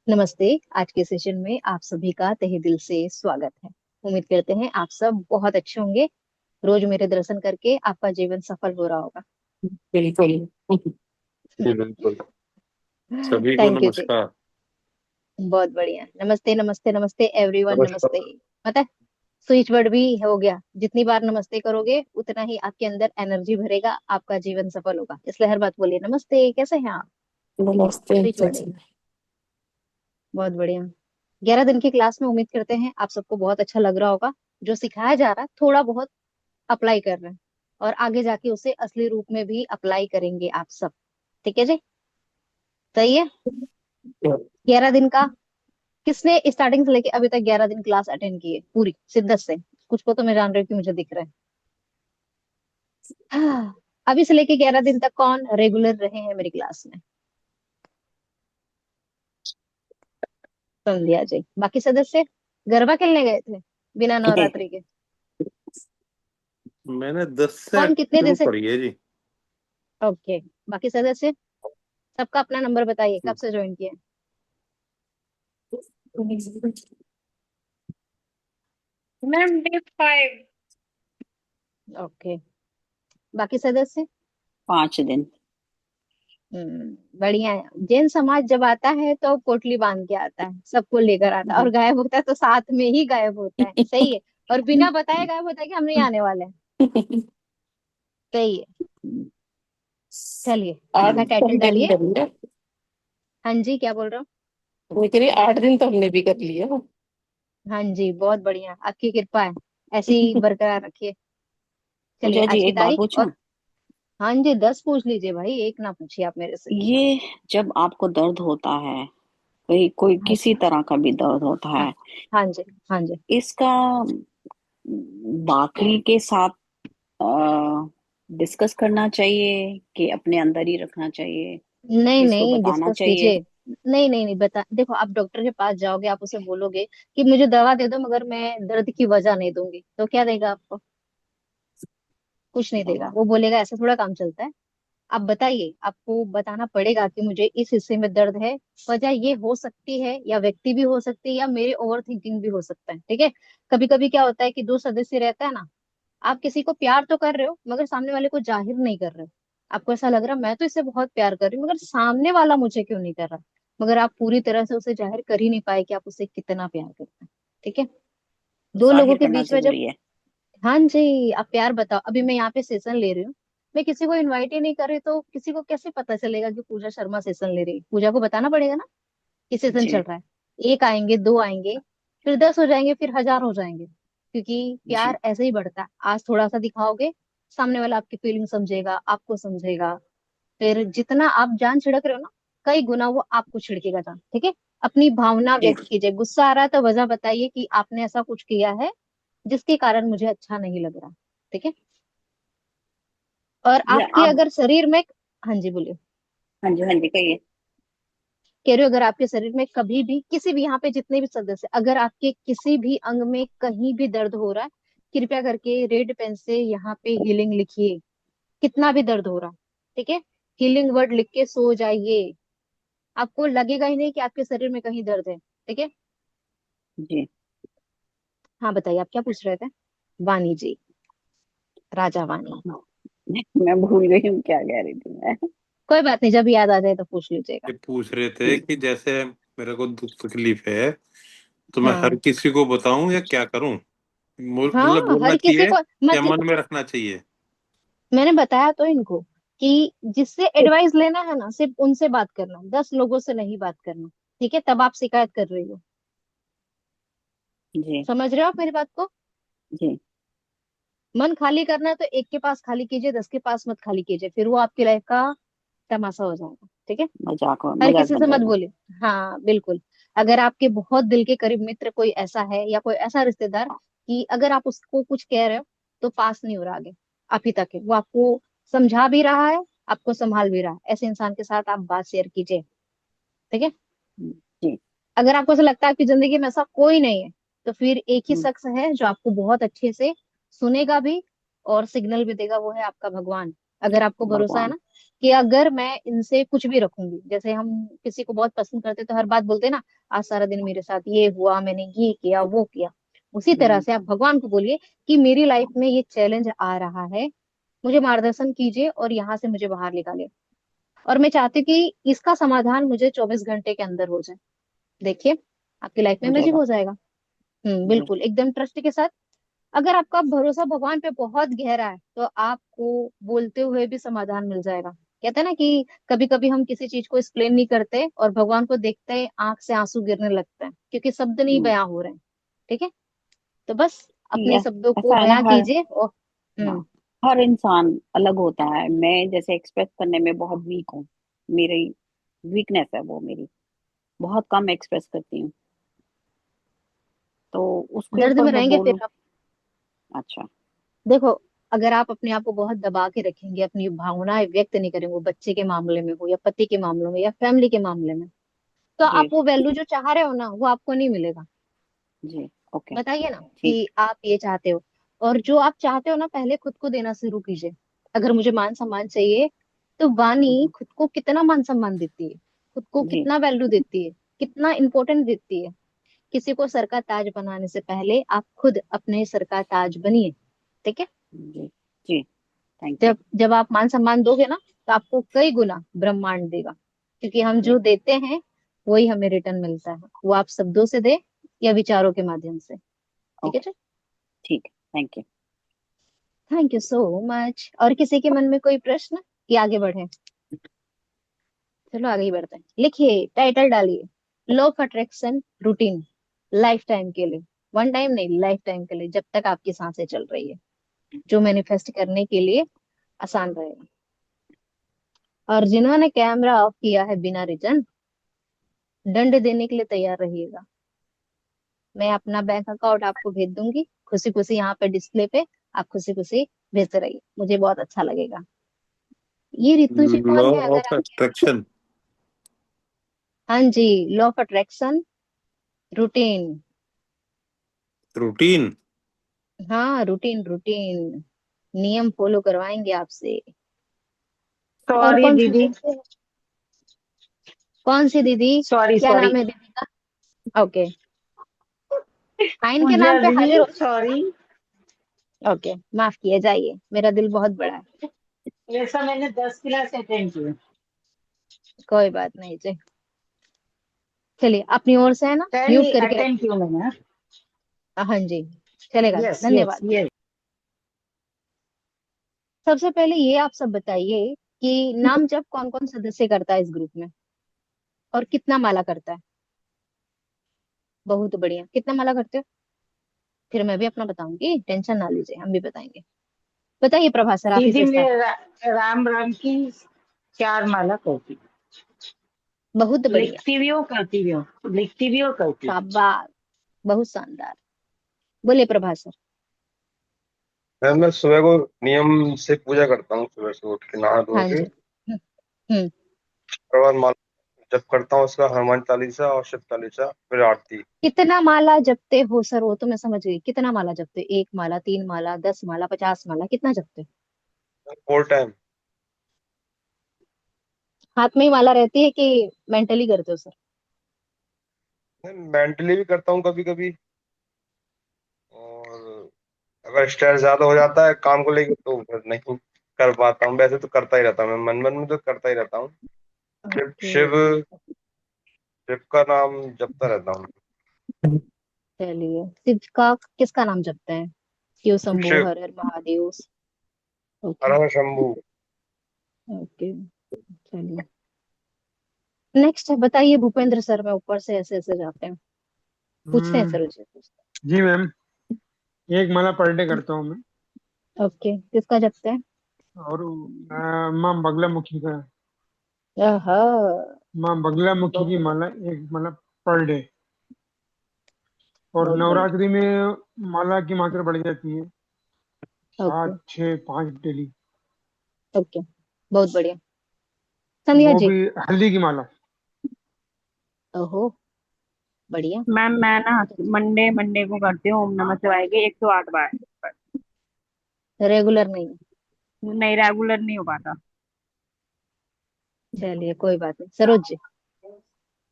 नमस्ते। आज के सेशन में आप सभी का तहे दिल से स्वागत है। उम्मीद करते हैं आप सब बहुत अच्छे होंगे। रोज मेरे दर्शन करके आपका जीवन सफल हो रहा होगा। बिल्कुल। जी बिल्कुल। सभी को थैंक यू जी। नमस्कार। बहुत बढ़िया। नमस्ते नमस्ते नमस्ते एवरीवन, नमस्ते। नमस्कार। पता है, स्विच वर्ड भी हो गया। जितनी बार नमस्ते करोगे उतना ही आपके अंदर एनर्जी भरेगा, आपका जीवन सफल होगा। इसलिए हर बात बोलिए नमस्ते, कैसे हैं आप। नमस्ते स्विच वर्ड है। चाची। बहुत बढ़िया। 11 दिन की क्लास में उम्मीद करते हैं आप सबको बहुत अच्छा लग रहा होगा। जो सिखाया जा रहा है थोड़ा बहुत अप्लाई कर रहे हैं, और आगे जाके उसे असली रूप में भी अप्लाई करेंगे आप सब। ठीक है जी। सही है। 11 दिन का किसने स्टार्टिंग से लेके अभी तक 11 दिन क्लास अटेंड की है पूरी शिद्दत से। कुछ को तो मैं जान रही हूँ कि मुझे दिख रहा है। हाँ, अभी से लेके 11 दिन तक कौन रेगुलर रहे हैं मेरी क्लास में। संध्या जी, बाकी सदस्य गरबा खेलने गए थे बिना नवरात्रि के। मैंने 10 से कौन कितने दिन शुरू से। करी है जी। ओके। बाकी सदस्य सबका अपना नंबर बताइए, कब से ज्वाइन किए। Ma'am day 5। ओके। बाकी सदस्य। 5 दिन। बढ़िया है। जैन समाज जब आता है तो पोटली बांध के आता है, सबको लेकर आता है, और गायब होता है तो साथ में ही गायब होता है। सही है। और बिना बताए गायब होता है कि हम नहीं आने वाले हैं। सही है। चलिए आठ अपना तो टाइटल हमने भी डालिए। कर लिया। हाँ जी, क्या बोल रहा हूँ। वो कह रही 8 दिन तो हमने भी कर लिया। हाँ जी, बहुत बढ़िया, आपकी कृपा है। ऐसे ही बरकरार रखिए। चलिए पूजा जी आज की एक बात तारीख पूछूं। और। हाँ जी, 10 पूछ लीजिए भाई, एक ना पूछिए आप मेरे से। ये जब आपको दर्द होता है, कोई कोई किसी अच्छा। तरह का भी दर्द होता हाँ। है, हाँ जी। हाँ जी। इसका बाकी के साथ डिस्कस करना चाहिए कि अपने अंदर ही रखना चाहिए, नहीं किसी को नहीं, बताना डिस्कस चाहिए। कीजिए। नहीं नहीं नहीं, बता देखो, आप डॉक्टर के पास जाओगे, आप उसे बोलोगे कि मुझे दवा दे दो मगर मैं दर्द की वजह नहीं दूंगी, तो क्या देगा आपको। कुछ नहीं देगा। वो बोलेगा ऐसा थोड़ा काम चलता है। आप बताइए, आपको बताना पड़ेगा कि मुझे इस हिस्से में दर्द है। वजह ये हो सकती है, या व्यक्ति भी हो सकती है, या मेरे ओवर थिंकिंग भी हो सकता है। ठीक है। कभी कभी क्या होता है कि दो सदस्य रहता है ना। आप किसी को प्यार तो कर रहे हो मगर सामने वाले को जाहिर नहीं कर रहे हो। आपको ऐसा लग रहा है मैं तो इससे बहुत प्यार कर रही हूँ, मगर सामने वाला मुझे क्यों नहीं कर रहा। मगर आप पूरी तरह से उसे जाहिर कर ही नहीं पाए कि आप उसे कितना प्यार करते हैं। ठीक है। दो लोगों जाहिर के करना बीच में जब। जरूरी है। हाँ जी, आप प्यार बताओ। अभी मैं यहाँ पे सेशन ले रही हूँ, मैं किसी को इनवाइट ही नहीं कर रही, तो किसी को कैसे पता चलेगा कि पूजा शर्मा सेशन ले रही है। पूजा को बताना पड़ेगा ना कि सेशन चल जी। रहा है। एक आएंगे, दो आएंगे, फिर 10 हो जाएंगे, फिर 1000 हो जाएंगे। क्योंकि जी। प्यार ऐसे ही बढ़ता है। आज थोड़ा सा दिखाओगे, सामने वाला आपकी फीलिंग समझेगा, आपको समझेगा। फिर जितना आप जान छिड़क रहे हो ना, कई गुना वो आपको छिड़केगा जान। ठीक है। अपनी भावना जी। व्यक्त कीजिए। गुस्सा आ रहा है तो वजह बताइए कि आपने ऐसा कुछ किया है जिसके कारण मुझे अच्छा नहीं लग रहा। ठीक है। और ये आपके आप। अगर शरीर में। हाँ जी, बोलिए। हाँ जी, हाँ जी, कहिए। कह रही हूँ, अगर आपके शरीर में कभी भी किसी भी, यहाँ पे जितने भी सदस्य, अगर आपके किसी भी अंग में कहीं भी दर्द हो रहा है, कृपया करके रेड पेन से यहाँ पे हीलिंग लिखिए। कितना भी दर्द हो रहा। ठीक है। हीलिंग वर्ड लिख के सो जाइए। आपको लगेगा ही नहीं कि आपके शरीर में कहीं दर्द है। ठीक है। जी। हाँ बताइए, आप क्या पूछ रहे थे। वाणी जी। राजा वाणी। मैं भूल गई हूँ क्या कह रही थी मैं। कोई बात नहीं, जब याद आ जाए तो पूछ लीजिएगा। ये पूछ रहे थे कि जैसे मेरे को दुख तकलीफ है तो मैं हर हाँ। किसी को बताऊं या क्या करूं। मतलब हाँ, बोलना हर किसी चाहिए को। या मतलब मन में रखना चाहिए। मैंने बताया तो इनको कि जिससे एडवाइस लेना है ना, सिर्फ उनसे बात करना, 10 लोगों से नहीं बात करना। ठीक है। तब आप शिकायत कर रही हो। जी। समझ रहे हो आप मेरी बात को। जी। मन खाली करना है तो एक के पास खाली कीजिए, 10 के पास मत खाली कीजिए, फिर वो आपकी लाइफ का तमाशा हो जाएगा। ठीक है। हर मजाक किसी बन से मत जाएगा। बोले। हाँ बिल्कुल। अगर आपके बहुत दिल के करीब मित्र कोई ऐसा है, या कोई ऐसा रिश्तेदार कि अगर आप उसको कुछ कह रहे हो तो पास नहीं हो रहा आगे, आप ही तक है, वो आपको समझा भी रहा है, आपको संभाल भी रहा है, ऐसे इंसान के साथ आप बात शेयर कीजिए। ठीक है। जी। अगर आपको ऐसा लगता है कि जिंदगी में ऐसा कोई नहीं है, तो फिर एक ही हम्म। शख्स है जो आपको बहुत अच्छे से सुनेगा भी और सिग्नल भी देगा, वो है आपका भगवान। अगर आपको भरोसा है भगवान। ना कि अगर मैं इनसे कुछ भी रखूंगी, जैसे हम किसी को बहुत पसंद करते तो हर बात बोलते हैं ना, आज सारा दिन मेरे साथ ये हुआ, मैंने ये किया वो किया, उसी तरह हम्म, से आप भगवान को बोलिए कि मेरी लाइफ में ये चैलेंज आ रहा है, मुझे मार्गदर्शन कीजिए और यहाँ से मुझे बाहर निकालिए, और मैं चाहती हूँ कि इसका समाधान मुझे 24 घंटे के अंदर हो जाए। देखिए, आपकी लाइफ में हो मैजिक जाएगा। हो जाएगा। जी। बिल्कुल एकदम ट्रस्ट के साथ। अगर आपका भरोसा भगवान पे बहुत गहरा है तो आपको बोलते हुए भी समाधान मिल जाएगा। कहते हैं ना कि कभी कभी हम किसी चीज को एक्सप्लेन नहीं करते और भगवान को देखते ही आंख से आंसू गिरने लगते हैं, क्योंकि शब्द नहीं हम्म, बयां हो रहे हैं। ठीक है, तो बस ठीक अपने है। शब्दों को ऐसा है ना, बयां हर, कीजिए और हाँ, हम्म। हर इंसान अलग होता है। मैं जैसे एक्सप्रेस करने में बहुत वीक हूँ, मेरी वीकनेस है वो, मेरी बहुत कम एक्सप्रेस करती हूँ, तो उसके दर्द ऊपर में मैं रहेंगे फिर बोलूँ। आप। अच्छा। देखो, अगर आप अपने आप को बहुत दबा के रखेंगे, अपनी भावनाएं व्यक्त नहीं करेंगे, वो बच्चे के मामले में हो या पति के मामले में या फैमिली के मामले में, तो आप जी। वो वैल्यू जो चाह रहे हो ना वो आपको नहीं मिलेगा। जी। ओके। बताइए ना ठीक। कि आप ये चाहते हो, और जो आप चाहते हो ना पहले खुद को देना शुरू कीजिए। अगर मुझे मान सम्मान चाहिए, तो वाणी हम्म, खुद को कितना मान सम्मान देती है, खुद को जी। कितना वैल्यू देती है, कितना इंपॉर्टेंट देती है। किसी को सर का ताज बनाने से पहले आप खुद अपने सर का ताज बनिए। ठीक है। जी। जी। Thank you. जब जब आप मान सम्मान दोगे ना, तो आपको कई गुना ब्रह्मांड देगा, क्योंकि हम जी। जो देते हैं वही हमें रिटर्न मिलता है, वो आप शब्दों से दे या विचारों के माध्यम से। ठीक है ओके। जी। ठीक है। Thank you. Thank you so much. और किसी के मन में कोई प्रश्न, कि आगे बढ़े? चलो आगे ही बढ़ते हैं। लिखिए, टाइटल डालिए, law of attraction routine, life time के लिए। वन टाइम नहीं, लाइफ टाइम के लिए, जब तक आपकी सांसें चल रही है, जो मैनिफेस्ट करने के लिए आसान रहेगा। और जिन्होंने कैमरा ऑफ किया है बिना रीजन, दंड देने के लिए तैयार रहिएगा। मैं अपना बैंक अकाउंट आपको भेज दूंगी, खुशी खुशी यहाँ पे डिस्प्ले पे आप खुशी खुशी भेजते रहिए, मुझे बहुत अच्छा लगेगा। ये रितु जी लॉ कौन है अगर ऑफ आप? अट्रैक्शन। हाँ जी, law of attraction routine. Routine. हाँ, रूटीन रूटीन, नियम फॉलो करवाएंगे आपसे। और सॉरी कौन सी दीदी। दीदी? कौन सी दीदी? सॉरी क्या सॉरी। नाम है दीदी का? ओके, आइन के नाम पे पूजा हाजिर दी हो। सॉरी। ओके, माफ किया जाइए, मेरा दिल बहुत बड़ा है। ऐसा मैंने 10 क्लास अटेंड किया। कोई बात नहीं जी। चलिए, अपनी ओर से है ना, 10 म्यूट करके अटेंड रखिए। किया मैंने। हाँ जी, चलेगा, यस यस धन्यवाद। यस। सबसे पहले ये आप सब बताइए कि नाम जप कौन कौन सदस्य करता है इस ग्रुप में, और कितना माला करता है? बहुत बढ़िया, कितना माला करते हो? फिर मैं भी अपना बताऊंगी, टेंशन ना लीजिए, हम भी बताएंगे। बताइए प्रभा सर, आप ही दीदी से मैं स्टार्ट। राम राम की 4 माला करती बहुत हूँ। बढ़िया। लिखती भी हूँ करती भी हूँ, लिखती भी हूँ करती हूँ। शाबाश, बहुत शानदार। बोलिए प्रभा सर। मैं सुबह को नियम से पूजा करता हूँ, सुबह से उठ के नहा धो हाँ के। जी। हम्म। उसके बाद माला जप करता हूँ, उसका हनुमान चालीसा और शिव चालीसा, फिर आरती। कितना माला जपते हो सर? वो तो मैं समझ गई, कितना माला जपते हो? 1 माला, 3 माला, 10 माला, 50 माला, कितना जपते हो? Full time. हाथ में ही माला रहती है कि मेंटली करते हो सर? मेंटली भी करता हूँ कभी कभी, और अगर स्ट्रेस ज्यादा हो जाता है काम को लेकर तो फिर नहीं कर पाता हूँ। वैसे तो करता ही रहता हूँ, मैं मन मन में तो करता ही रहता हूँ। शिव ओके। शिव शिव का नाम जपता रहता हूँ। चलिए, शिव का किसका नाम जपते हैं? शिव शिव शंभु शिव, हर हर महादेव। हर ओके। हर शंभू। ओके, चलिए। नेक्स्ट है, बताइए भूपेंद्र सर, में ऊपर से ऐसे ऐसे जाते हैं, पूछते हैं हम्म, सर मुझे पूछते जी मैम। 1 माला पर डे करता हूँ मैं। हैं। ओके, किसका जपते हैं? और माँ बगलामुखी का, आहा। माँ बगलामुखी की बहुत माला 1 माला पर डे। और बहुत बढ़िया। नवरात्रि में माला की मात्रा बढ़ जाती है, ओके। 7 6 5 डेली। ओके, बहुत बढ़िया। संध्या वो जी। भी हल्दी की माला। ओहो, बढ़िया। मैम मैं ना मंडे मंडे को करती हूँ ओम नमः शिवाय के 108 बार। रेगुलर नहीं? नहीं, रेगुलर नहीं हो पाता। चलिए कोई बात नहीं। सरोज जी।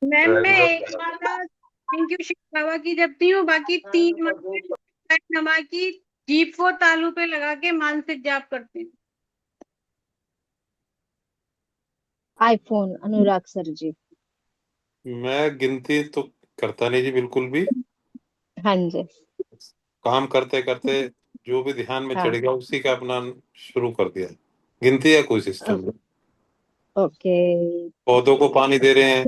मैम मैं रेगुलर एक माला थैंक यू शिव बाबा की जपती हूँ, बाकी 3 माला नमा की जीभ को तालू पे लगा के मानसिक जाप करती हूँ। आईफोन अनुराग सर जी। मैं गिनती तो करता नहीं जी, बिल्कुल भी। हाँ जी। काम करते करते जो भी ध्यान में चढ़ हाँ। गया उसी का अपना शुरू कर दिया। गिनती है कोई सिस्टम ओ- नहीं। ओके। पौधों को पानी दे रहे हैं,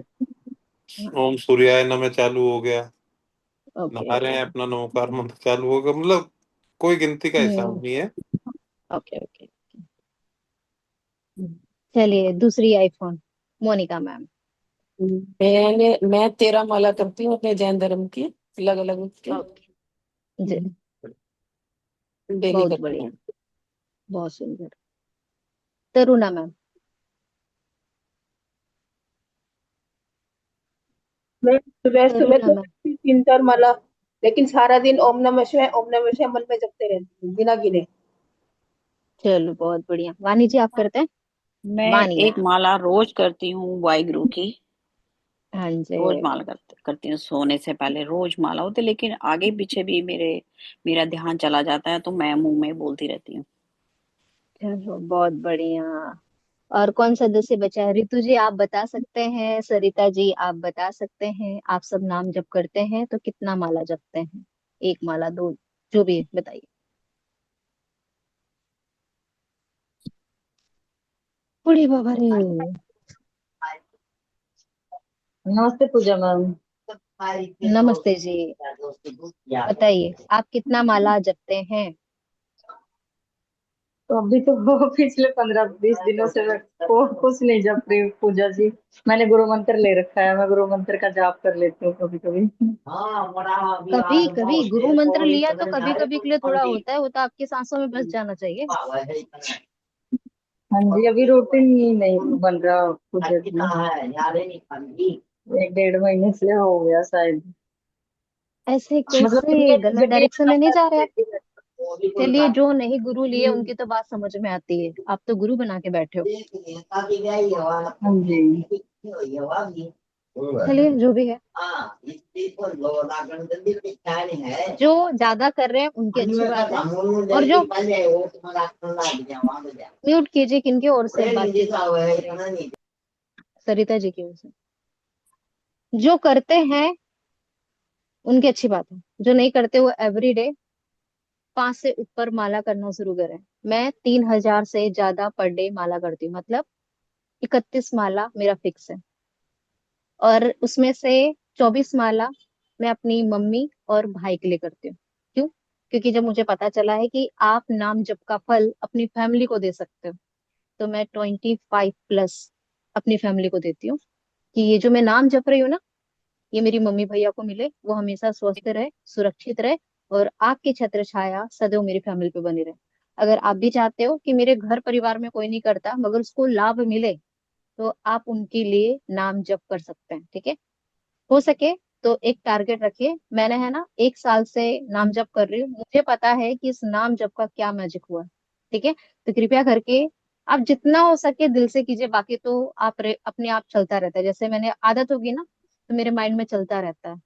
ओम सूर्याय नमः चालू हो गया। ओके। नहा रहे हैं, अपना नमोकार मंत्र चालू हो गया। मतलब कोई गिनती का हिसाब हम्म। नहीं है। Okay okay. चलिए दूसरी आईफोन मोनिका मैम। मैं 13 माला करती हूँ अपने जैन धर्म की, अलग अलग उसके। ओके जी। डेली बहुत करती बढ़िया। हूँ। बहुत सुंदर। तरुणा मैम। मैं सुबह सुबह तरुणा तो मैम। करती हूँ 3 4 माला, लेकिन सारा दिन ओम नमः शिवाय मन में जपते रहती हूँ बिना गिने। चलो बहुत बढ़िया। वाणी जी आप करते हैं? मैं वाणी एक मैम। माला रोज करती हूँ वाहिगुरु की। हाँ जी। रोज माला करती हूँ, सोने से पहले रोज माला होती है, लेकिन आगे पीछे भी मेरा ध्यान चला जाता है तो मैं मुंह में बोलती रहती हूँ। चलो बहुत बढ़िया। और कौन सदस्य बचा है? रितु जी आप बता सकते हैं, सरिता जी आप बता सकते हैं, आप सब नाम जप करते हैं तो कितना माला जपते हैं? एक माला, दो, जो भी है बताइए। बूढ़ी बाबा रे। नमस्ते पूजा मैम। नमस्ते जी। बताइए आप कितना माला जपते हैं? तो अभी तो वो पिछले 15 20 दिनों से मैं कुछ नहीं जप रही हूँ पूजा जी। मैंने गुरु मंत्र ले रखा है, मैं गुरु मंत्र का जाप कर लेती हूँ कभी कभी। कभी कभी गुरु मंत्र लिया तो कभी कभी के लिए थोड़ा होता है, वो तो आपकी सांसों में बस जाना चाहिए। हाँ जी, अभी रूटीन ही नहीं बन रहा पूजा जी। 1 1.5 महीने से हो गया शायद। ऐसे मतलब कैसे? जब गलत जब भी डायरेक्शन में नहीं जा रहे आप? चलिए जो नहीं गुरु लिए उनकी तो बात समझ में आती है, आप तो गुरु बना के बैठे हो। हाँ जी। चलिए जो भी है। जो ज्यादा कर रहे हैं उनकी अच्छी बात है। और जो म्यूट कीजिए, किनकी ओर से बातचीत हो रही है? सरिता जी की ओर से। जो करते हैं उनकी अच्छी बात है, जो नहीं करते वो एवरीडे 5 से ऊपर माला करना शुरू करें। मैं 3,000 से ज्यादा पर डे माला करती हूँ, मतलब 31 माला मेरा फिक्स है। और उसमें से 24 माला मैं अपनी मम्मी और भाई के लिए करती हूँ। क्यों? क्योंकि जब मुझे पता चला है कि आप नाम जप का फल अपनी फैमिली को दे सकते हो, तो मैं 25+ अपनी फैमिली को देती हूँ कि ये जो मैं नाम जप रही हूँ ना, ये मेरी मम्मी भैया को मिले, वो हमेशा स्वस्थ रहे, सुरक्षित रहे, और आपकी छत्र छाया सदैव मेरी फैमिली पे बनी रहे। अगर आप भी चाहते हो कि मेरे घर परिवार में कोई नहीं करता मगर उसको लाभ मिले, तो आप उनके लिए नाम जप कर सकते हैं। ठीक है? हो सके तो एक टारगेट रखिए। मैंने है ना 1 साल से नाम जप कर रही हूँ, मुझे पता है कि इस नाम जप का क्या मैजिक हुआ है। ठीक है? तो कृपया करके आप जितना हो सके दिल से कीजिए, बाकी तो अपने आप चलता रहता है। जैसे मैंने आदत होगी ना, तो मेरे माइंड में चलता रहता है।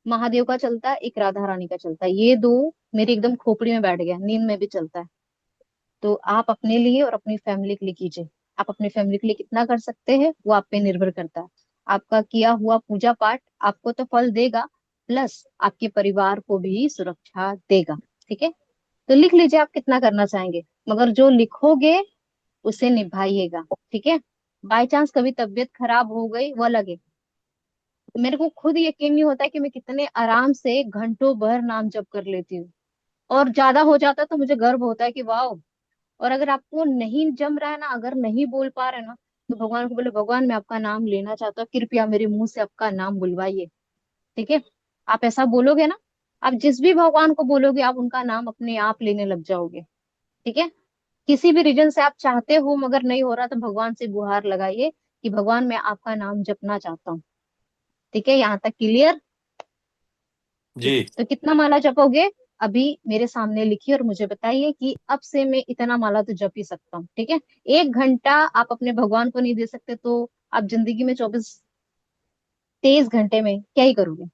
महादेव का चलता है, एक राधा रानी का चलता है, ये दो मेरी एकदम खोपड़ी में बैठ गया, नींद में भी चलता है। तो आप अपने लिए और अपनी फैमिली के लिए कीजिए। आप अपनी फैमिली के लिए कितना कर सकते हैं वो आप पे निर्भर करता है। आपका किया हुआ पूजा पाठ आपको तो फल देगा, प्लस आपके परिवार को भी सुरक्षा देगा। ठीक है? तो लिख लीजिए आप कितना करना चाहेंगे, मगर जो लिखोगे उसे निभाइएगा। ठीक है? बाई चांस कभी तबीयत खराब हो गई वो अलग है। मेरे को खुद यकीन नहीं होता है कि मैं कितने आराम से घंटों भर नाम जप कर लेती हूँ। और ज्यादा हो जाता है तो मुझे गर्व होता है कि वाह। और अगर आपको नहीं जम रहा है ना, अगर नहीं बोल पा रहे ना, तो भगवान को बोले, भगवान मैं आपका नाम लेना चाहता हूँ, कृपया मेरे मुंह से आपका नाम बुलवाइए। ठीक है? आप ऐसा बोलोगे ना, आप जिस भी भगवान को बोलोगे आप उनका नाम अपने आप लेने लग जाओगे। ठीक है? किसी भी रीजन से आप चाहते हो मगर नहीं हो रहा, तो भगवान से गुहार लगाइए कि भगवान मैं आपका नाम जपना चाहता हूँ। ठीक है? यहाँ तक क्लियर? जी। तो कितना माला जपोगे? अभी मेरे सामने लिखिए और मुझे बताइए कि अब से मैं इतना माला तो जप ही सकता हूँ, ठीक है। 1 घंटा आप अपने भगवान को नहीं दे सकते तो आप जिंदगी में 24 23 घंटे में क्या ही करोगे।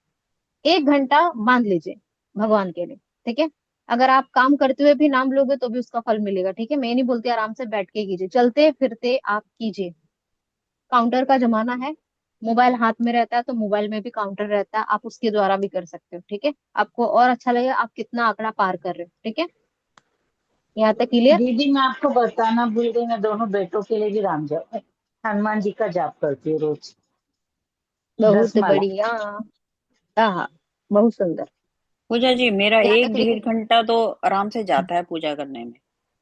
1 घंटा मान लीजिए भगवान के लिए, ठीक है। अगर आप काम करते हुए भी नाम लोगे तो भी उसका फल मिलेगा, ठीक है। मैं नहीं बोलती आराम से बैठ के कीजिए, चलते फिरते आप कीजिए। काउंटर का जमाना है, मोबाइल हाथ में रहता है तो मोबाइल में भी काउंटर रहता है, आप उसके द्वारा भी कर सकते हो, ठीक है। आपको और अच्छा लगेगा आप कितना आंकड़ा पार कर रहे हो, ठीक है। यहाँ तक क्लियर। दीदी मैं आपको बताना भूल गई, मैं दोनों बेटों के लिए भी राम जप हनुमान जी का जाप करती हूँ रोज, 10 बहुत माला। बढ़िया। हाँ, बहुत सुंदर। पूजा जी, मेरा यहाँ तक एक क्लियर। 1.5 घंटा तो आराम से जाता है पूजा करने में,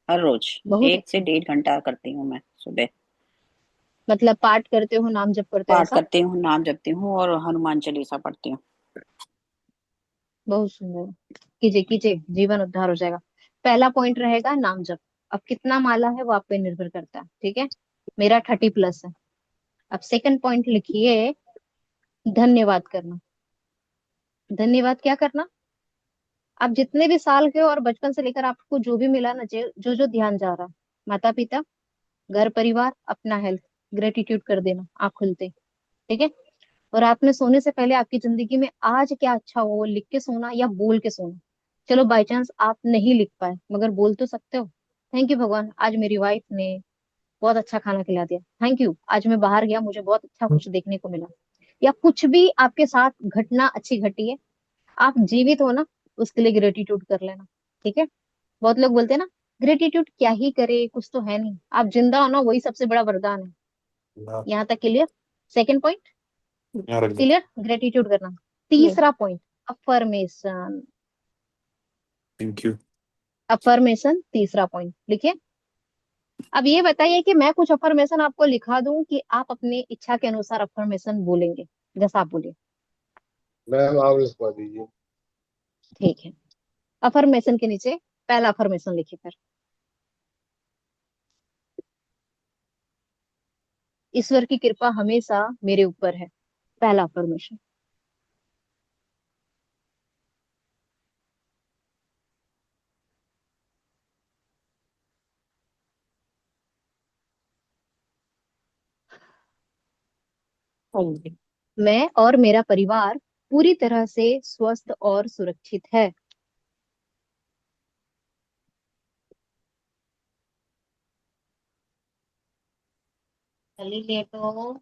हर रोज। बहुत 1 से 1.5 घंटा करती हूँ मैं सुबह। मतलब पाठ करते हो, नाम जप करते हो पाठ ऐसा। करती हूँ, नाम जपती हूँ और हनुमान चालीसा पढ़ती हूँ। बहुत सुंदर। कीजिए कीजिए, जीवन उद्धार हो जाएगा। पहला पॉइंट रहेगा नाम जप। अब कितना माला है वो आप पे निर्भर करता है, ठीक है। मेरा 30+ है। अब सेकंड पॉइंट लिखिए, धन्यवाद करना। धन्यवाद क्या करना। आप जितने भी साल के हो और बचपन से लेकर आपको जो भी मिला ना, जो जो ध्यान जा रहा, माता पिता, घर परिवार, अपना हेल्थ, ग्रेटिट्यूड कर देना आँख खुलते, ठीक है। और रात में सोने से पहले आपकी जिंदगी में आज क्या अच्छा हो वो लिख के सोना या बोल के सोना। चलो बाई चांस आप नहीं लिख पाए मगर बोल तो सकते हो, थैंक यू भगवान आज मेरी वाइफ ने बहुत अच्छा खाना खिला दिया, थैंक यू आज मैं बाहर गया मुझे बहुत अच्छा कुछ देखने को मिला। या कुछ भी आपके साथ घटना अच्छी घटी है, आप जीवित हो ना, उसके लिए ग्रेटिट्यूड कर लेना, ठीक है। बहुत लोग बोलते हैं ना, ग्रेटिट्यूड क्या ही करे कुछ तो है नहीं, आप जिंदा हो ना वही सबसे बड़ा वरदान है। यहाँ तक क्लियर। सेकंड पॉइंट यहाँ रख दो। क्लियर, ग्रेटिट्यूड करना। तीसरा point, affirmation. Thank you. Affirmation तीसरा पॉइंट लिखिए। अब ये बताइए कि मैं कुछ अफर्मेशन आपको लिखा दूं कि आप अपनी इच्छा के अनुसार अफर्मेशन बोलेंगे, जैसा आप बोलिए। मैम आप लिखवा दीजिए। ठीक है। अफर्मेशन के नीचे पहला अफर्मेशन लिखिए फिर। ईश्वर की कृपा हमेशा मेरे ऊपर है, पहला अफर्मेशन। हाँ जी। मैं और मेरा परिवार पूरी तरह से स्वस्थ और सुरक्षित है। जल्दी लेटो।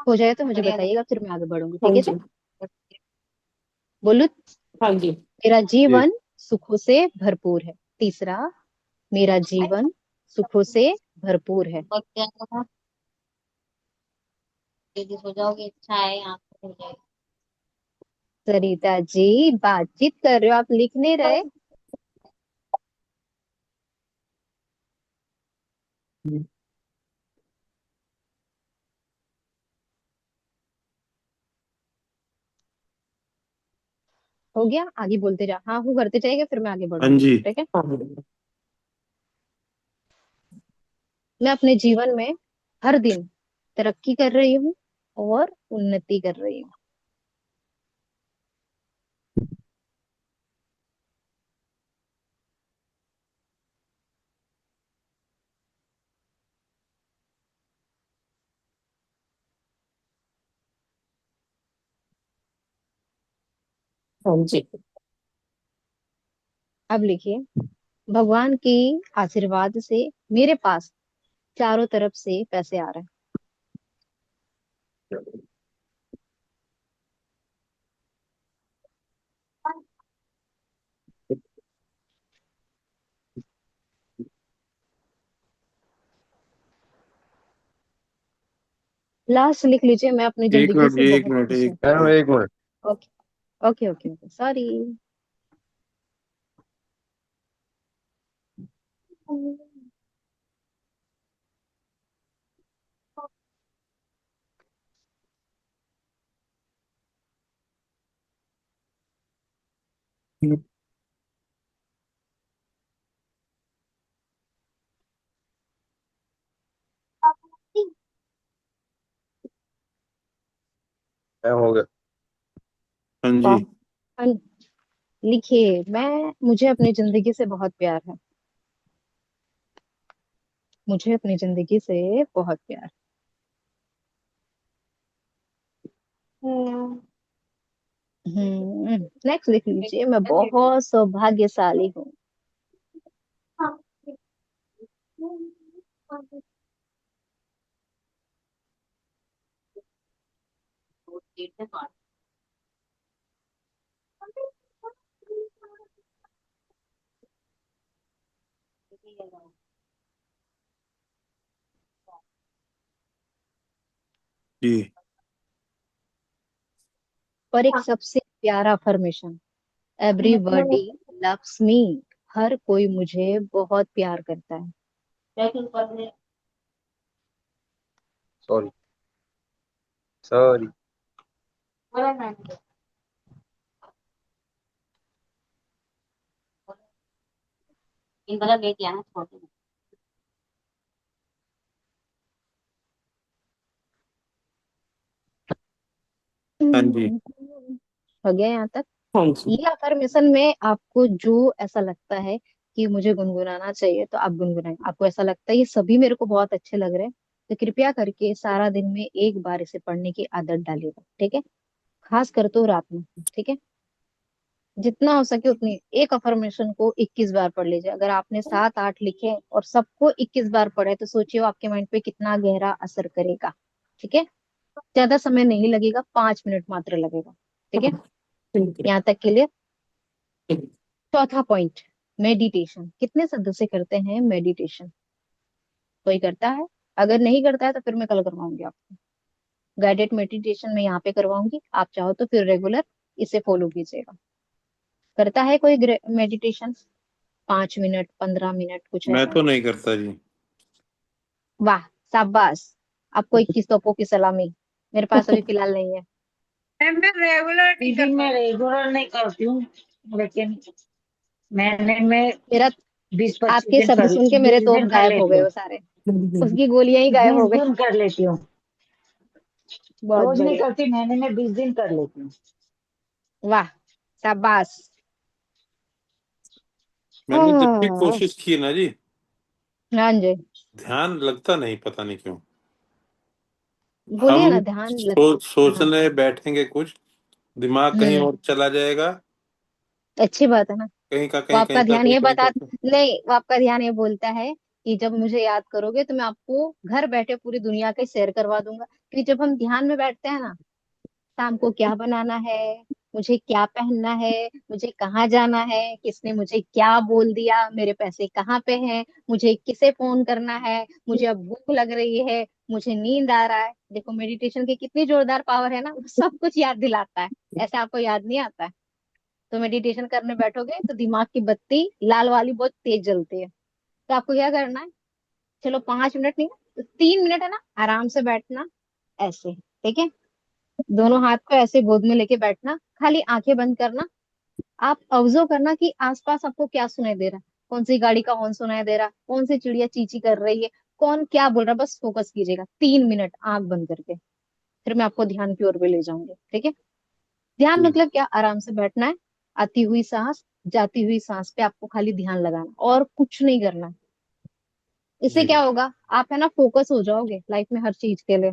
हो जाए तो मुझे बताइएगा फिर मैं आगे बढ़ूंगी, हाँ ठीक है जी। जी। बोलू। हाँ जी। मेरा जी। जीवन सुखों से भरपूर है। तीसरा, मेरा जीवन सुखों से भरपूर है। सो जाओगे, अच्छा है यहाँ पे हो जाएगा। सरिता जी बातचीत कर रहे हो, आप लिख नहीं रहे। हो गया, आगे बोलते जा, हाँ वो करते जाएगा फिर मैं आगे हाँ बढ़ूंगी, जी। ठीक है। हाँ जी। मैं अपने जीवन में हर दिन तरक्की कर रही हूँ और उन्नति कर रही हूँ। हाँ जी। अब लिखिए, भगवान की आशीर्वाद से मेरे पास चारों तरफ से पैसे आ रहे हैं। लास्ट लिख लीजिए, मैं अपनी एक जिंदगी मिनट से जी, एक बहुत मिनट, खुश हूँ। एक मैम मिनट। एक minute. Okay okay okay okay, sorry. हो गया। हाँ जी। कॉमन लिखिए, मुझे अपनी जिंदगी से बहुत प्यार है। मुझे अपनी जिंदगी से बहुत प्यार है। नेक्स्ट लिख लीजिए, मैं बहुत सौभाग्यशाली हूँ। जी। और एक सबसे प्यारा अफर्मेशन, एवरीबॉडी लव्स मी। हर कोई मुझे बहुत प्यार करता है। Sorry sorry. हाँ जी। हो गया यहाँ तक। हाँ जी। ये अफर्मेशन में आपको जो ऐसा लगता है कि मुझे गुनगुनाना चाहिए तो आप गुनगुनाएं। आपको ऐसा लगता है ये सभी मेरे को बहुत अच्छे लग रहे हैं तो कृपया करके सारा दिन में एक बार इसे पढ़ने की आदत डालिएगा, ठीक है। खास कर तो रात में, ठीक है। जितना हो सके उतनी एक अफर्मेशन को 21 बार पढ़ लीजिए। अगर आपने 7-8 लिखे और सबको 21 बार पढ़े तो सोचिए वो आपके माइंड पे कितना गहरा असर करेगा, ठीक है। ज्यादा समय नहीं लगेगा, 5 मिनट मात्र लगेगा, ठीक है। ठीक है। यहाँ तक के लिए चौथा पॉइंट, मेडिटेशन। कितने सदस्य करते हैं मेडिटेशन? कोई करता है? अगर नहीं करता है तो फिर मैं कल करवाऊंगी आपको गाइडेड मेडिटेशन, में यहाँ पे करवाऊंगी। आप चाहो तो फिर रेगुलर इसे फॉलो कीजिएगा। करता है कोई मेडिटेशन? 5 मिनट, 15 मिनट, कुछ मैं ऐसा? तो नहीं करता जी। वाह, शाबाश। आपको 21 तोपों की सलामी। मेरे पास अभी फिलहाल नहीं है। मैं रेगुलर नहीं दीदी मैं करता। रेगुलर नहीं करती हूँ, लेकिन मैं मेरा 20-25 आपके दिन शब्द कर सुन के मेरे 20 तोप दिन कर गायब हो लेती गए हूँ। वो सारे। उसकी गोलियां ही गायब 20 हो गई। दिन कर लेती हूँ। बहुत रोज नहीं बढ़िया। करती, महीने में 20 दिन कर लेती हूँ। वाह, शाबाश। मैंने जब भी हाँ। कोशिश की ना जी, हाँ जी। ध्यान लगता नहीं, पता नहीं क्यों। बोलिए हम ना, ध्यान लग। हाँ। सोचने बैठेंगे कुछ, दिमाग कहीं हम्म। और चला जाएगा। अच्छी बात है ना। कहीं का वो कहीं, आपका कहीं का ध्यान कहीं, ये कहीं का बता कहीं। नहीं, वो आपका ध्यान ये बोलता है कि जब मुझे याद करोगे तो मैं आपको घर बैठे पूरी दुनिया का शेयर करवा दूंगा। क्योंकि जब हम ध्यान में बैठते हैं ना, शाम को क्या बनाना है, मुझे क्या पहनना है, मुझे कहाँ जाना है, किसने मुझे क्या बोल दिया, मेरे पैसे कहाँ पे हैं, मुझे किसे फोन करना है, मुझे अब भूख लग रही है, मुझे नींद आ रहा है। देखो मेडिटेशन की कितनी जोरदार पावर है ना, वो सब कुछ याद दिलाता है। ऐसे आपको याद नहीं आता है? तो मेडिटेशन करने बैठोगे तो दिमाग की बत्ती लाल वाली बहुत तेज जलती है। तो आपको क्या करना है, चलो 5 मिनट नहीं तो 3 मिनट है ना, आराम से बैठना ऐसे, ठीक है। दोनों हाथ को ऐसे गोद में लेके बैठना, खाली आंखें बंद करना। आप ऑब्जर्व करना कि आसपास आपको क्या सुनाई दे रहा है। कौन सी गाड़ी का हॉर्न सुनाई दे रहा है, कौन सी चिड़िया चींची कर रही है, कौन क्या बोल रहा है, बस फोकस कीजिएगा 3 मिनट आंख बंद करके। फिर मैं आपको ध्यान की ओर भी ले जाऊंगी, ठीक है। ध्यान जी। मतलब क्या, आराम से बैठना है। आती हुई सांस, जाती हुई सांस पे आपको खाली ध्यान लगाना और कुछ नहीं करना है। इससे जी। क्या होगा, आप है ना फोकस हो जाओगे लाइफ में हर चीज के लिए।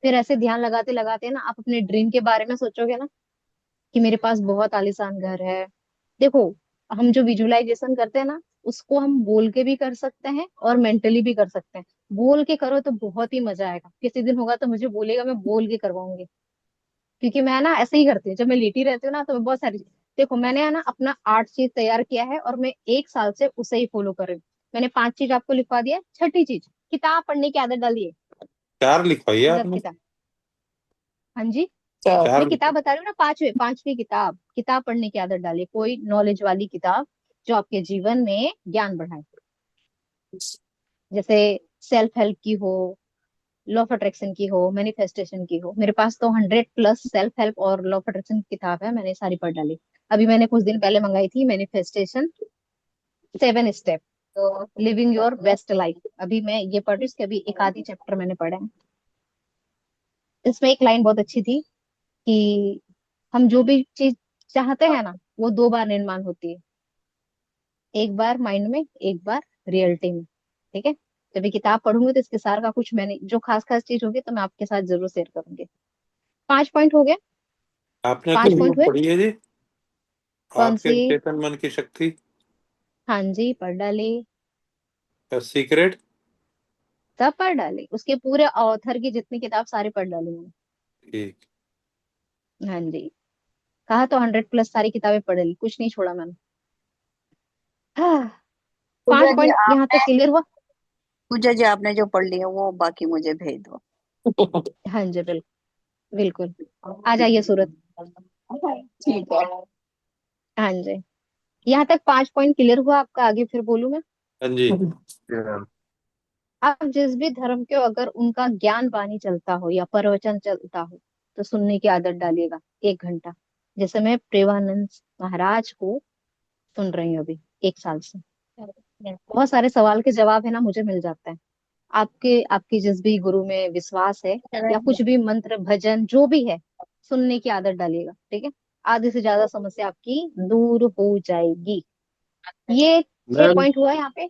फिर ऐसे ध्यान लगाते लगाते ना आप अपने ड्रीम के बारे में सोचोगे ना, कि मेरे पास बहुत आलीशान घर है। देखो, हम जो विजुअलाइजेशन करते हैं ना, उसको हम बोल के भी कर सकते हैं और मेंटली भी कर सकते हैं। बोल के करो तो बहुत ही मजा आएगा। किसी दिन होगा तो मुझे बोलेगा, मैं बोल के करवाऊंगी। क्योंकि मैं ना ऐसे ही करती हूँ, जब मैं लेटी रहती हूँ ना तो मैं बहुत सारी देखो मैंने है ना अपना 8 चीज तैयार किया है और मैं 1 साल से उसे ही फॉलो कर रही हूँ। मैंने 5 चीज आपको लिखवा दिया है। छठी चीज, किताब पढ़ने की आदत डालिए। 4 लिखवाइए मतलब आपने। किताब, हाँ जी। चार। मैं 4 किताब बता रही हूँ ना, पांचवी किताब, किताब पढ़ने की आदत डालिए। कोई नॉलेज वाली किताब जो आपके जीवन में ज्ञान बढ़ाए। जैसे सेल्फ हेल्प की हो, लॉ ऑफ अट्रैक्शन की हो, मैनिफेस्टेशन की हो। मेरे पास तो 100+ सेल्फ हेल्प और लॉ ऑफ अट्रैक्शन की किताब है, मैंने सारी पढ़ डाली। अभी मैंने कुछ दिन पहले मंगाई थी मैनिफेस्टेशन 7 स्टेप, तो लिविंग योर बेस्ट लाइफ। अभी मैं ये पढ़ रही हूँ, इसके अभी एक आधी चैप्टर मैंने पढ़े हैं। इसमें एक लाइन बहुत अच्छी थी, कि हम जो भी चीज चाहते हैं ना, वो दो बार निर्माण होती है। एक बार माइंड में, एक बार रियलिटी में। ठीक है। जब ये किताब पढ़ूंगी तो इसके सार का कुछ मैंने जो खास खास चीज होगी तो मैं आपके साथ जरूर शेयर करूंगी। 5 पॉइंट हो गए। आपने पांच कौन सी पॉइंट बुक हुए। पढ़ी है जी? कौन आपके सी? चेतन मन की शक्ति, हाँ जी, पढ़ डाली। सीक्रेट। सब पढ़ डाली, उसके पूरे ऑथर की जितनी किताब सारी पढ़ डाली मैंने। ठीक। हाँ जी। कहा तो 100+ सारी किताबें पढ़ ली, कुछ नहीं छोड़ा मैंने। हाँ। पूजा पांच जी पॉइंट यहाँ तक आपने क्लियर हुआ। पूजा जी आपने जो पढ़ लिया वो बाकी मुझे भेज दो। हाँ जी, बिल्कुल बिल्कुल। आ जाइए सूरत। ठीक है। हाँ जी। यहाँ तक 5 पॉइंट क्लियर हुआ आपका, आगे फिर बोलूं मैं। हाँ जी। जी मैम। आप जिस भी धर्म के हो, अगर उनका ज्ञान वाणी चलता हो या प्रवचन चलता हो तो सुनने की आदत डालिएगा 1 घंटा। जैसे मैं प्रेमानंद महाराज को सुन रही हूँ अभी 1 साल से। बहुत सारे सवाल के जवाब है ना मुझे मिल जाते हैं। आपके आपकी जिस भी गुरु में विश्वास है, या कुछ भी मंत्र भजन जो भी है, सुनने की आदत डालिएगा। ठीक है। आधे से ज्यादा समस्या आपकी दूर हो जाएगी। ये 6 मैम पॉइंट हुआ यहाँ पे।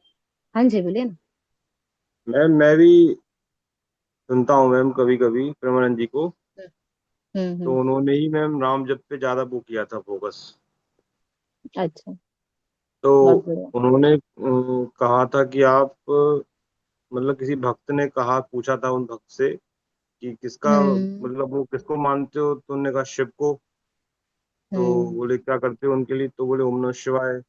हाँ जी, बोलिए ना। मैं भी सुनता हूँ मैम कभी कभी प्रेमानंद जी को। तो हम्म। उन्होंने ही मैम राम जप पे ज्यादा वो किया था फोकस। अच्छा। तो बहुत बढ़िया। उन्होंने कहा था कि आप मतलब किसी भक्त ने कहा, पूछा था उन भक्त से कि किसका हम्म। मतलब वो किसको मानते हो, तो उन्होंने कहा शिव को। तो हम्म। बोले क्या करते हो उनके लिए, तो बोले ओम नमः शिवाय।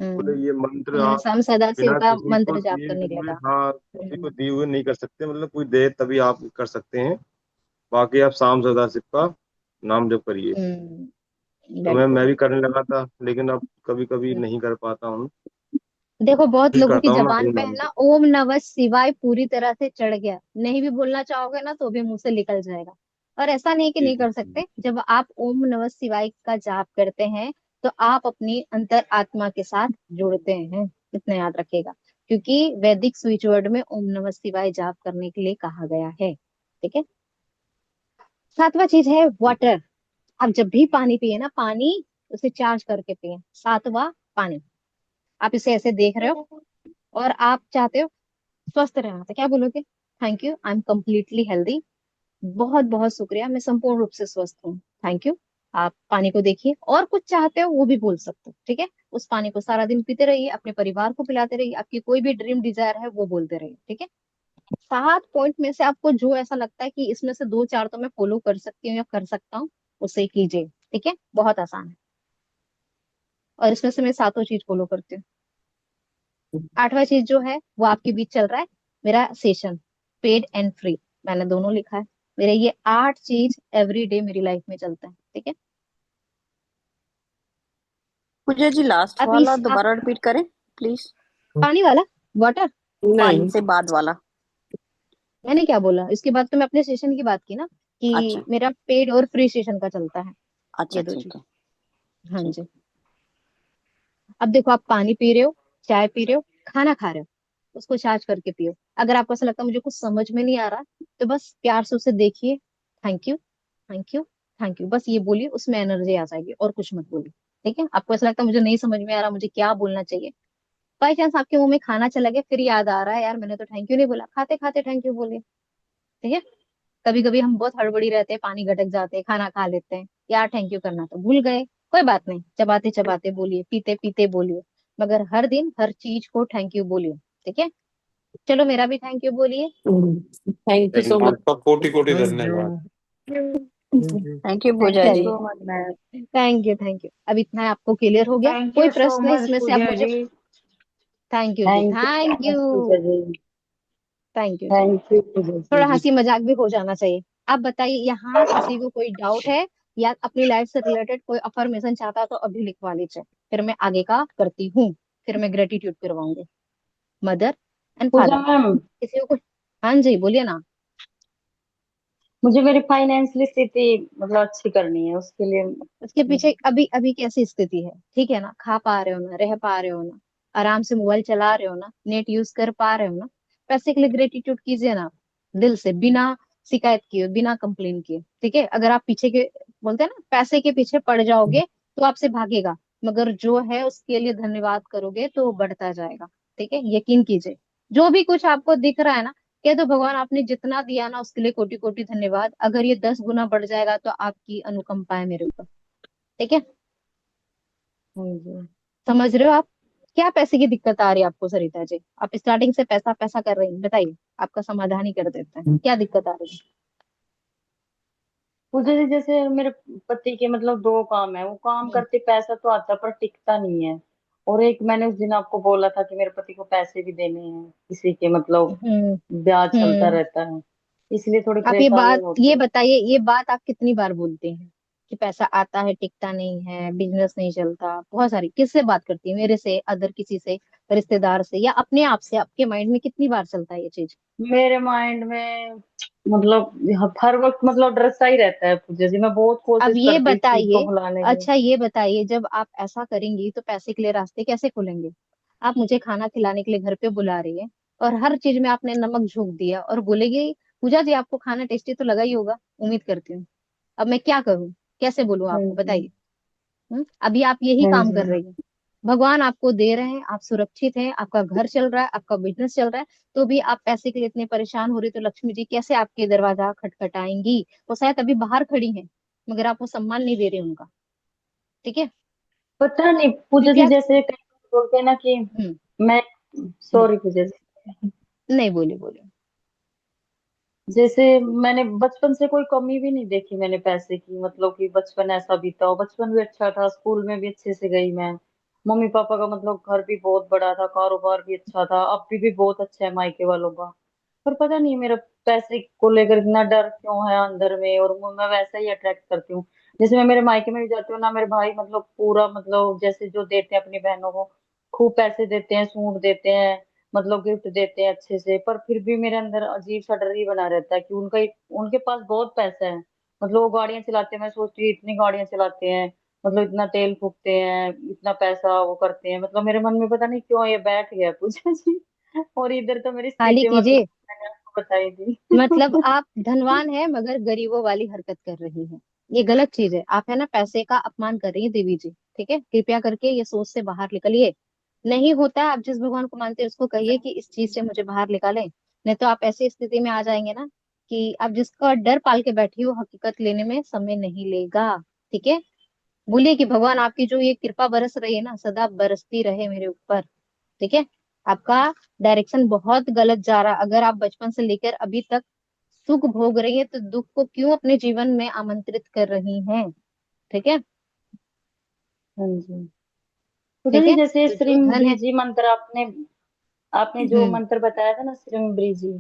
बोले हम्म। ये मंत्र हमें आप सम सदा शिव बिना का किसी को मंत्र जाप दिए करने के लिए हुए, कहा। हाँ किसी को हम्म। दिए हुए नहीं कर सकते, मतलब कोई दे तभी आप कर सकते हैं। बाकी आप शाम सदा शिव का नाम जप करिए। तो मैं बिल्कुल। भी करने लगा था, लेकिन अब कभी कभी नहीं कर पाता हूँ। देखो, बहुत कोशिश लोगों की करता हूँ मैं जबान अपने पे है नाम ना जप। ओम नमः शिवाय पूरी तरह से चढ़ गया, नहीं भी बोलना चाहोगे ना तो भी मुंह से निकल जाएगा। और ऐसा नहीं कि जी नहीं जी कर जी। सकते, जब आप ओम नमः शिवाय का जाप करते हैं तो आप अपनी अंतर आत्मा के साथ जुड़ते हैं। इतना याद रखिएगा, क्योंकि वैदिक स्विच वर्ड में ओम नमः शिवाय जाप करने के लिए कहा गया है। ठीक है। 7वां चीज है वाटर। आप जब भी पानी पिए ना, पानी उसे चार्ज करके पिए। 7वां, पानी। आप इसे ऐसे देख रहे हो और आप चाहते हो स्वस्थ रहना, तो क्या बोलोगे? Thank you, I am completely healthy. बहुत बहुत शुक्रिया, मैं संपूर्ण रूप से स्वस्थ हूँ। Thank you. आप पानी को देखिए, और कुछ चाहते हो वो भी बोल सकते हो। ठीक है। उस पानी को सारा दिन पीते रहिए, अपने परिवार को पिलाते रहिए, आपकी कोई भी ड्रीम डिजायर है वो बोलते रहिए। ठीक है। 7 पॉइंट में से आपको जो ऐसा लगता है कि इसमें से दो चार तो मैं फॉलो कर सकती हूँ या कर सकता हूँ, उसे कीजिए। ठीक है। बहुत आसान है। और इसमें से मैं सातों चीज फॉलो करती हूँ। 8वां चीज जो है वो आपके बीच चल रहा है, मेरा सेशन, पेड एंड फ्री। मैंने दोनों लिखा है। मेरे ये 8 चीज एवरी डे मेरी लाइफ में चलता है। ठीक है। पूजा जी लास्ट अब वाला इस आप दोबारा रिपीट करें प्लीज। पानी वाला, वाटर। पानी नहीं। से बाद वाला। मैंने क्या बोला, इसके बाद तो मैं अपने सेशन की बात की ना, अच्छा। कि मेरा पेड और फ्री सेशन का चलता है। अच्छा ये दो चीज। ठीक है। हाँ ठीक। जी। अब देखो, आप पानी पी रहे हो, चाय पी रहे हो, खाना खा रहे हो, उसको चार्ज करके पियो। अगर आपको ऐसा लगता है मुझे कुछ समझ में नहीं आ रहा, तो बस प्यार से उसे देखिए। Thank you, thank you, thank you, बस ये बोलिए, उसमें एनर्जी आ जाएगी, और कुछ मत बोलिए। ठीक है। आपको ऐसा लगता है मुझे नहीं समझ में आ रहा, मुझे क्या बोलना चाहिए, बाई चांस आपके मुंह में खाना चला गया, फिर याद आ रहा है यार मैंने तो थैंक यू नहीं बोला, खाते खाते थैंक यू बोलिए। ठीक है। कभी कभी हम बहुत हड़बड़ी रहते हैं, पानी गटक जाते हैं, खाना खा लेते हैं, यार थैंक यू करना तो भूल गए, कोई बात नहीं, चबाते चबाते बोलिए, पीते पीते बोलिए, मगर हर दिन हर चीज को थैंक यू बोलिए। ठीक है। चलो, मेरा भी थैंक यू बोलिए। Thank you so thank you. Much. आपका कोटि कोटि थैंक यू। धन्यवाद। Thank you. Thank you Pooja thank you जी। चलिए, so much ma'am. Thank you, thank you. अब इतना आपको क्लियर हो गया, थैंक कोई यू सो प्रश्न है मच इसमें से आप पूजा मुझे? जी। थैंक यू जी, thank you thank so you, much Pooja ji. Thank you जी। थैंक यू पूजा थोड़ा जी। हंसी मजाक भी हो जाना चाहिए। आप बताइए, यहाँ किसी को कोई डाउट है या अपनी लाइफ से रिलेटेड कोई अफर्मेशन चाहता है तो अभी लिखवा लीजिए, फिर मैं आगे का करती हूँ। फिर मैं ग्रेटिट्यूड करवाऊंगी, mother and Pooja father. Ma'am, किसी को कुछ? हाँ जी, बोलिए ना। मुझे मेरी फाइनेंशियली स्थिति मतलब अच्छी करनी है, उसके लिए उसके पीछे अभी अभी कैसी स्थिति है? ठीक है ना, खा पा रहे हो ना, रह पा रहे हो ना, आराम से मोबाइल चला रहे हो ना, नेट यूज कर पा रहे हो ना, पैसे के लिए ग्रेटिट्यूड कीजिए ना, दिल से, बिना शिकायत किए बिना कंप्लेन किए। ठीक है, अगर आप पीछे के बोलते हैं ना पैसे के पीछे पड़ जाओगे तो आपसे भागेगा, मगर जो है उसके लिए धन्यवाद करोगे तो वो बढ़ता जाएगा। ठीक है, यकीन कीजिए। जो भी कुछ आपको दिख रहा है ना, कह दो भगवान आपने जितना दिया ना उसके लिए कोटि कोटि धन्यवाद, अगर ये 10 गुना बढ़ जाएगा तो आपकी अनुकंपा है मेरे ऊपर। ठीक है, हाँ जी। समझ रहे हो आप? क्या पैसे की दिक्कत आ रही है आपको सरिता जी? आप स्टार्टिंग से पैसा पैसा कर रही हैं, बताइए, आपका समाधान ही कर देते हैं, क्या दिक्कत आ रही है? मुझे जैसे मेरे पति के मतलब दो काम है, वो काम हम्म करते पैसा तो आता पर टिकता नहीं है। और एक मैंने उस दिन आपको बोला था कि मेरे पति को पैसे भी देने हैं किसी के, मतलब हम्म ब्याज चलता हम्म। रहता है, इसलिए थोड़ी आप ये परेशानी बात होती ये है। बताइए, ये बात आप कितनी बार बोलते हैं कि पैसा आता है टिकता नहीं है, बिजनेस नहीं चलता? बहुत सारी, किससे बात करती है? मेरे से, अदर किसी से, रिश्तेदार से, या अपने आप से? आपके माइंड में कितनी बार चलता है ये चीज? मेरे माइंड में मतलब हर वक्त मतलब डर सा ही रहता है पूजा जी, मैं बहुत अब कोशिश ये करती हूँ इस चीज को बताइए, भुलाने की। अच्छा ये बताइए, जब आप ऐसा करेंगी तो पैसे के लिए रास्ते कैसे खुलेंगे? आप मुझे खाना खिलाने के लिए घर पे बुला रही है और हर चीज में आपने नमक झोंक दिया और बोलेगी पूजा जी आपको खाना टेस्टी तो लगा ही होगा, उम्मीद करती हूँ। अब मैं क्या करूँ, कैसे बोलूँ हाँ आपको, जी। बताइए। अभी आप यही हाँ काम जी। कर रही है, भगवान आपको दे रहे हैं, आप सुरक्षित हैं, आपका घर चल रहा है, आपका बिजनेस चल रहा है, तो भी आप पैसे के लिए इतने परेशान हो रही, तो लक्ष्मी जी कैसे आपके दरवाजा खटखटाएंगी? वो शायद अभी बाहर खड़ी हैं, मगर आप वो सम्मान नहीं दे रहे उनका। ठीक है, पता नहीं पूजा जी, कृपया। जैसे कई लोग बोलते हैं ना कि हम्म मैं, हम्म, सॉरी पूजा जी, नहीं, बोले बोले। जैसे मैंने बचपन से कोई कमी भी नहीं देखी मैंने पैसे की, मतलब कि बचपन ऐसा बीता हो, बचपन भी अच्छा था, स्कूल में भी अच्छे से गई मैं, मम्मी पापा का मतलब घर भी बहुत बड़ा था, कारोबार भी अच्छा था, अब भी बहुत अच्छा है मायके वालों का। पर पता नहीं मेरा पैसे को लेकर इतना डर क्यों है अंदर में, और मैं वैसा ही अट्रैक्ट करती हूँ। जैसे मैं मेरे मायके में भी जाती हूँ ना, मेरे भाई मतलब पूरा मतलब जैसे जो देते हैं अपनी बहनों को, खूब पैसे देते हैं, सूट देते हैं, मतलब गिफ्ट देते हैं अच्छे से, पर फिर भी मेरे अंदर अजीब सा डर ही बना रहता है कि उनके पास बहुत पैसा है, मतलब वो गाड़ियां चलाते हैं, मैं सोचती हूँ इतनी गाड़ियां चलाते हैं, मतलब इतना तेल फूकते हैं, इतना पैसा वो करते हैं, मतलब मेरे मन में पता नहीं क्यों ये बैठ गया पूजा जी। और इधर तो मेरी खाली स्थिति मतलब कीजिए। मैंने आपको बताई थी। मतलब आप धनवान है मगर गरीबों वाली हरकत कर रही है, ये गलत चीज है। आप है ना पैसे का अपमान कर रही है देवी जी। ठीक है, कृपया करके ये सोच से बाहर निकलिए। नहीं होता है, आप जिस भगवान को मानते हैं उसको कहिए कि इस चीज से मुझे बाहर निकालें, नहीं तो आप ऐसी स्थिति में आ जाएंगे ना कि आप जिसका डर पाल के बैठी हो हकीकत लेने में समय नहीं लेगा। ठीक है, बोलिए कि भगवान आपकी जो ये कृपा बरस रही है ना सदा बरसती रहे मेरे ऊपर। ठीक है, आपका डायरेक्शन बहुत गलत जा रहा, अगर आप बचपन से लेकर अभी तक सुख भोग रही है तो दुख को क्यों अपने जीवन में आमंत्रित कर रही हैं? ठीक है। हाँ जी। पूजा ठीक जी, है, जैसे तो जो श्रीम धन है। ब्रीजी मंत्र आपने आपने जो हम्म मंत्र बताया था ना, श्रीम ब्रीजी,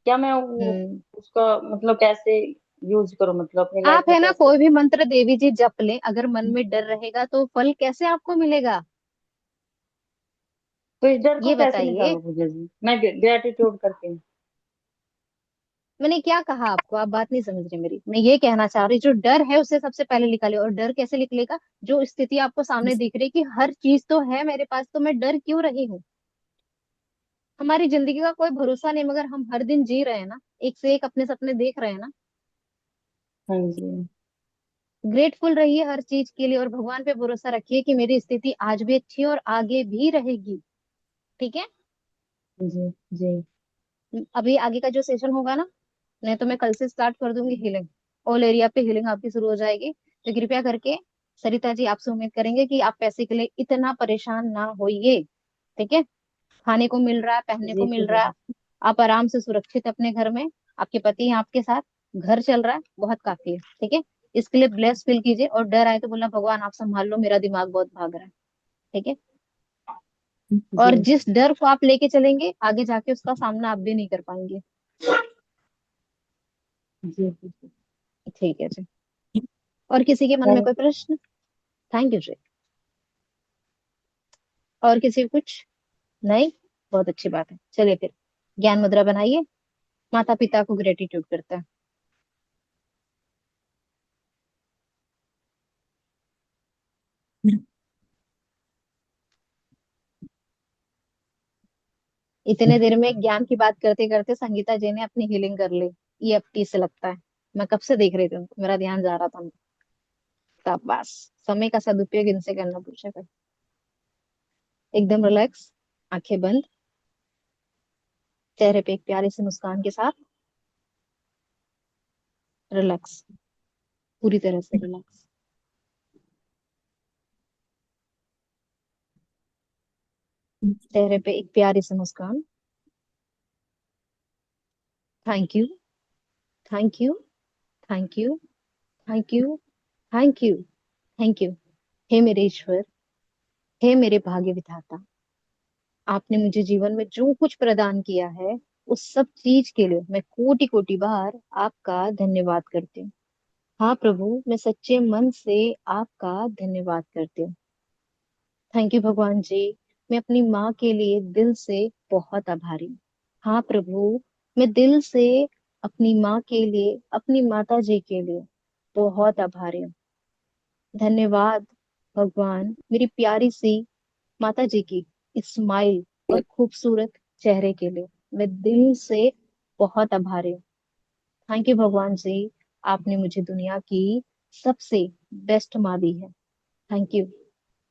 क्या मैं हम्म उसका मतलब कैसे यूज करूं, मतलब अपनी लाइफ आप में है ना कैसे? कोई भी मंत्र देवी जी जप लें, अगर मन में डर रहेगा तो फल कैसे आपको मिलेगा? तो इस डर को ये कैसे बताइए। निकालूं पूजा जी, मैं ग्रेटिट्यूड करती हूँ। मैंने क्या कहा आपको, आप बात नहीं समझ रहे मेरी। मैं ये कहना चाह रही, जो डर है उससे सबसे पहले निकाले। और डर कैसे निकलेगा? जो स्थिति आपको सामने दिख रही है कि हर चीज तो है मेरे पास, तो मैं डर क्यों रही हूँ? हमारी जिंदगी का कोई भरोसा नहीं, मगर हम हर दिन जी रहे हैं ना, एक से एक अपने सपने देख रहे हैं ना। हाँ जी। ग्रेटफुल रहिए हर चीज के लिए और भगवान पे भरोसा रखिए कि मेरी स्थिति आज भी अच्छी है और आगे भी रहेगी। ठीक है, जी। जी। अभी आगे का जो सेशन होगा ना, नहीं तो मैं कल से स्टार्ट कर दूंगी हीलिंग। ऑल एरिया पे हीलिंग आपकी शुरू हो जाएगी। तो कृपया करके सरिता जी आपसे उम्मीद करेंगे कि आप पैसे के लिए इतना परेशान ना होइए। ठीक है, खाने को मिल रहा है, पहनने को जी मिल पूजा रहा है, जी। आप आराम से सुरक्षित अपने घर में, आपके पति हैं आपके साथ, घर चल रहा है, बहुत काफी है। ठीक है, इसके लिए ब्लेस फील कीजिए और डर आए तो बोलना भगवान आप संभाल लो, मेरा दिमाग बहुत भाग रहा है। ठीक है, और जी। जिस डर को आप लेके चलेंगे आगे जाके उसका सामना आप भी नहीं कर पाएंगे। जी। जी। ठीक है जी, और किसी के मन में थैंक कोई प्रश्न? थैंक यू जी। और किसी को कुछ? नहीं, बहुत अच्छी बात है। चलिए फिर ज्ञान मुद्रा बनाइए, माता पिता को ग्रेटिट्यूड करते हैं। इतने देर में ज्ञान की बात करते करते संगीता जी ने अपनी हीलिंग कर ली। EFT से लगता है। मैं कब से देख रही थी उनको, मेरा ध्यान जा रहा था उनका। तब बस समय का सदुपयोग इनसे करना पूछा कर। एकदम रिलैक्स, आंखें बंद, चेहरे पे एक प्यारी सी मुस्कान के साथ, रिलैक्स, पूरी तरह से रिलैक्स। चेहरे पे एक प्यारी सी मुस्कान। Thank you, thank you, thank you, thank you, thank you, thank you. हे मेरे ईश्वर, हे मेरे भाग्य विधाता, आपने मुझे जीवन में जो कुछ प्रदान किया है, उस सब चीज के लिए मैं कोटि कोटि बार आपका धन्यवाद करती हूँ। हाँ प्रभु, मैं सच्चे मन से आपका धन्यवाद करती हूँ। थैंक यू भगवान जी, मैं अपनी माँ के लिए दिल से बहुत आभारी हूँ। हाँ प्रभु, मैं दिल से अपनी माँ के लिए, अपनी माता जी के लिए बहुत आभारी हूँ। धन्यवाद भगवान, मेरी प्यारी सी माता जी की स्माइल और खूबसूरत चेहरे के लिए मैं दिल से बहुत आभारी हूँ। थैंक यू भगवान जी, आपने मुझे दुनिया की सबसे बेस्ट माँ दी है। Thank you,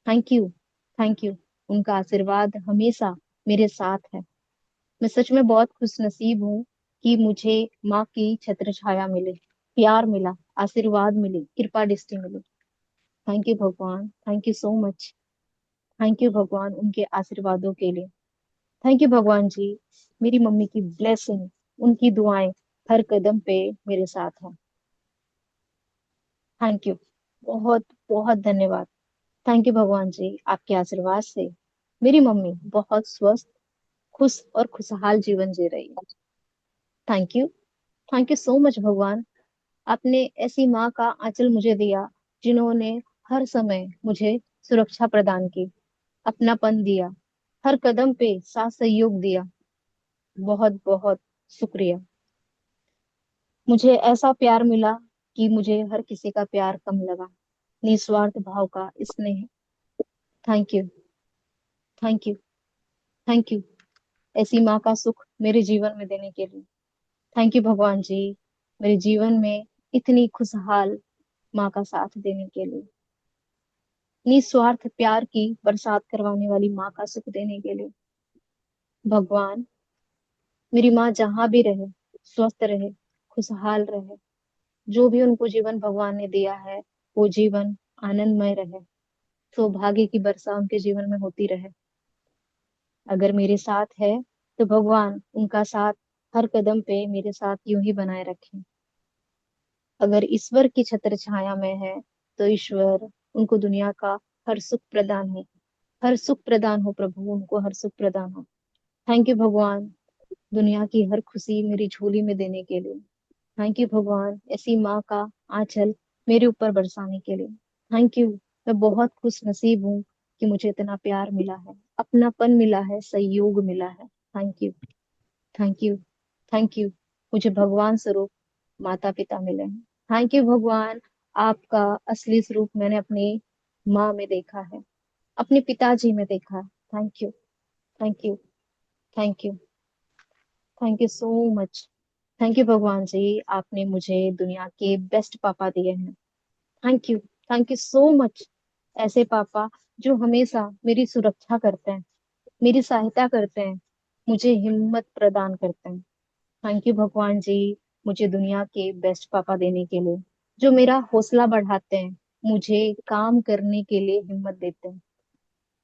thank you, thank you. उनका आशीर्वाद हमेशा मेरे साथ है। मैं सच में बहुत खुश नसीब हूँ कि मुझे माँ की छत्र छाया मिले, प्यार मिला, आशीर्वाद मिले, कृपा दृष्टि मिली। थैंक यू भगवान, thank you so much. Thank you भगवान उनके आशीर्वादों के लिए। थैंक यू भगवान जी, मेरी मम्मी की ब्लेसिंग, उनकी दुआएं हर कदम पे मेरे साथ हैं। थैंक यू, बहुत बहुत धन्यवाद। थैंक यू भगवान जी, आपके आशीर्वाद से मेरी मम्मी बहुत स्वस्थ, खुश और खुशहाल जीवन जी रही है। Thank you, thank you so much भगवान। आपने ऐसी माँ का आंचल मुझे दिया, जिन्होंने हर समय मुझे सुरक्षा प्रदान की, अपनापन दिया, हर कदम पे साथ सहयोग दिया। बहुत बहुत शुक्रिया। मुझे ऐसा प्यार मिला कि मुझे हर किसी का प्यार कम लगा, निस्वार्थ भाव का स्नेह। Thank you, thank you, thank you, ऐसी माँ का सुख मेरे जीवन में देने के लिए। थैंक यू भगवान जी, मेरे जीवन में इतनी खुशहाल माँ का साथ देने के लिए, निस्वार्थ प्यार की बरसात करवाने वाली माँ का सुख देने के लिए। भगवान, मेरी माँ जहाँ भी रहे, स्वस्थ रहे, खुशहाल रहे, जो भी उनको जीवन भगवान ने दिया है, वो जीवन आनंदमय रहे, सौभाग्य की वर्षा उनके जीवन में होती रहे। अगर मेरे साथ है तो भगवान उनका साथ हर कदम पे मेरे साथ यूं ही बनाए रखें। अगर ईश्वर की छत्र छाया में है तो ईश्वर उनको दुनिया का हर सुख प्रदान हो, हर सुख प्रदान हो प्रभु, उनको हर सुख प्रदान हो। थैंक यू भगवान, दुनिया की हर खुशी मेरी झोली में देने के लिए। थैंक यू भगवान, ऐसी माँ का आंचल मेरे ऊपर बरसाने के लिए। थैंक यू, मैं बहुत खुश नसीब हूँ कि मुझे इतना प्यार मिला है, अपनापन मिला है, सहयोग मिला है। Thank you, thank you, thank you. मुझे भगवान स्वरूप माता पिता मिले हैं। थैंक यू भगवान, आपका असली स्वरूप मैंने अपनी माँ में देखा है, अपने पिताजी में देखा है। Thank you, thank you, thank you, thank you so much. Thank you भगवान जी, आपने मुझे दुनिया के बेस्ट पापा दिए हैं। Thank you, thank you so much. ऐसे पापा जो हमेशा मेरी सुरक्षा करते हैं, मेरी सहायता करते हैं, मुझे हिम्मत प्रदान करते हैं। थैंक यू भगवान जी, मुझे दुनिया के बेस्ट पापा देने के लिए, जो मेरा हौसला बढ़ाते हैं, मुझे काम करने के लिए हिम्मत देते हैं।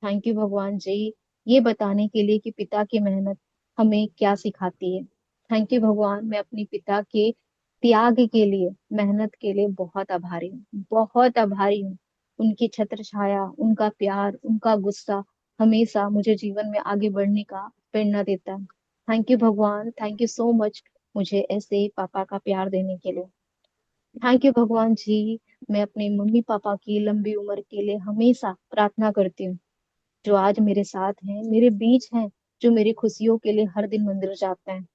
थैंक यू भगवान जी, ये बताने के लिए कि पिता की मेहनत हमें क्या सिखाती है। थैंक यू भगवान, मैं अपनी पिता के त्याग के लिए, मेहनत के लिए बहुत आभारी हूँ, बहुत आभारी हूँ। उनकी छत्र छाया, उनका प्यार, उनका गुस्सा हमेशा मुझे जीवन में आगे बढ़ने का प्रेरणा देता है। थैंक यू भगवान, थैंक यू सो मच, मुझे ऐसे पापा का प्यार देने के लिए। थैंक यू भगवान जी, मैं अपने मम्मी पापा की लंबी उम्र के लिए हमेशा प्रार्थना करती हूँ, जो आज मेरे साथ हैं, मेरे बीच हैं, जो मेरी खुशियों के लिए हर दिन मंदिर जाते हैं।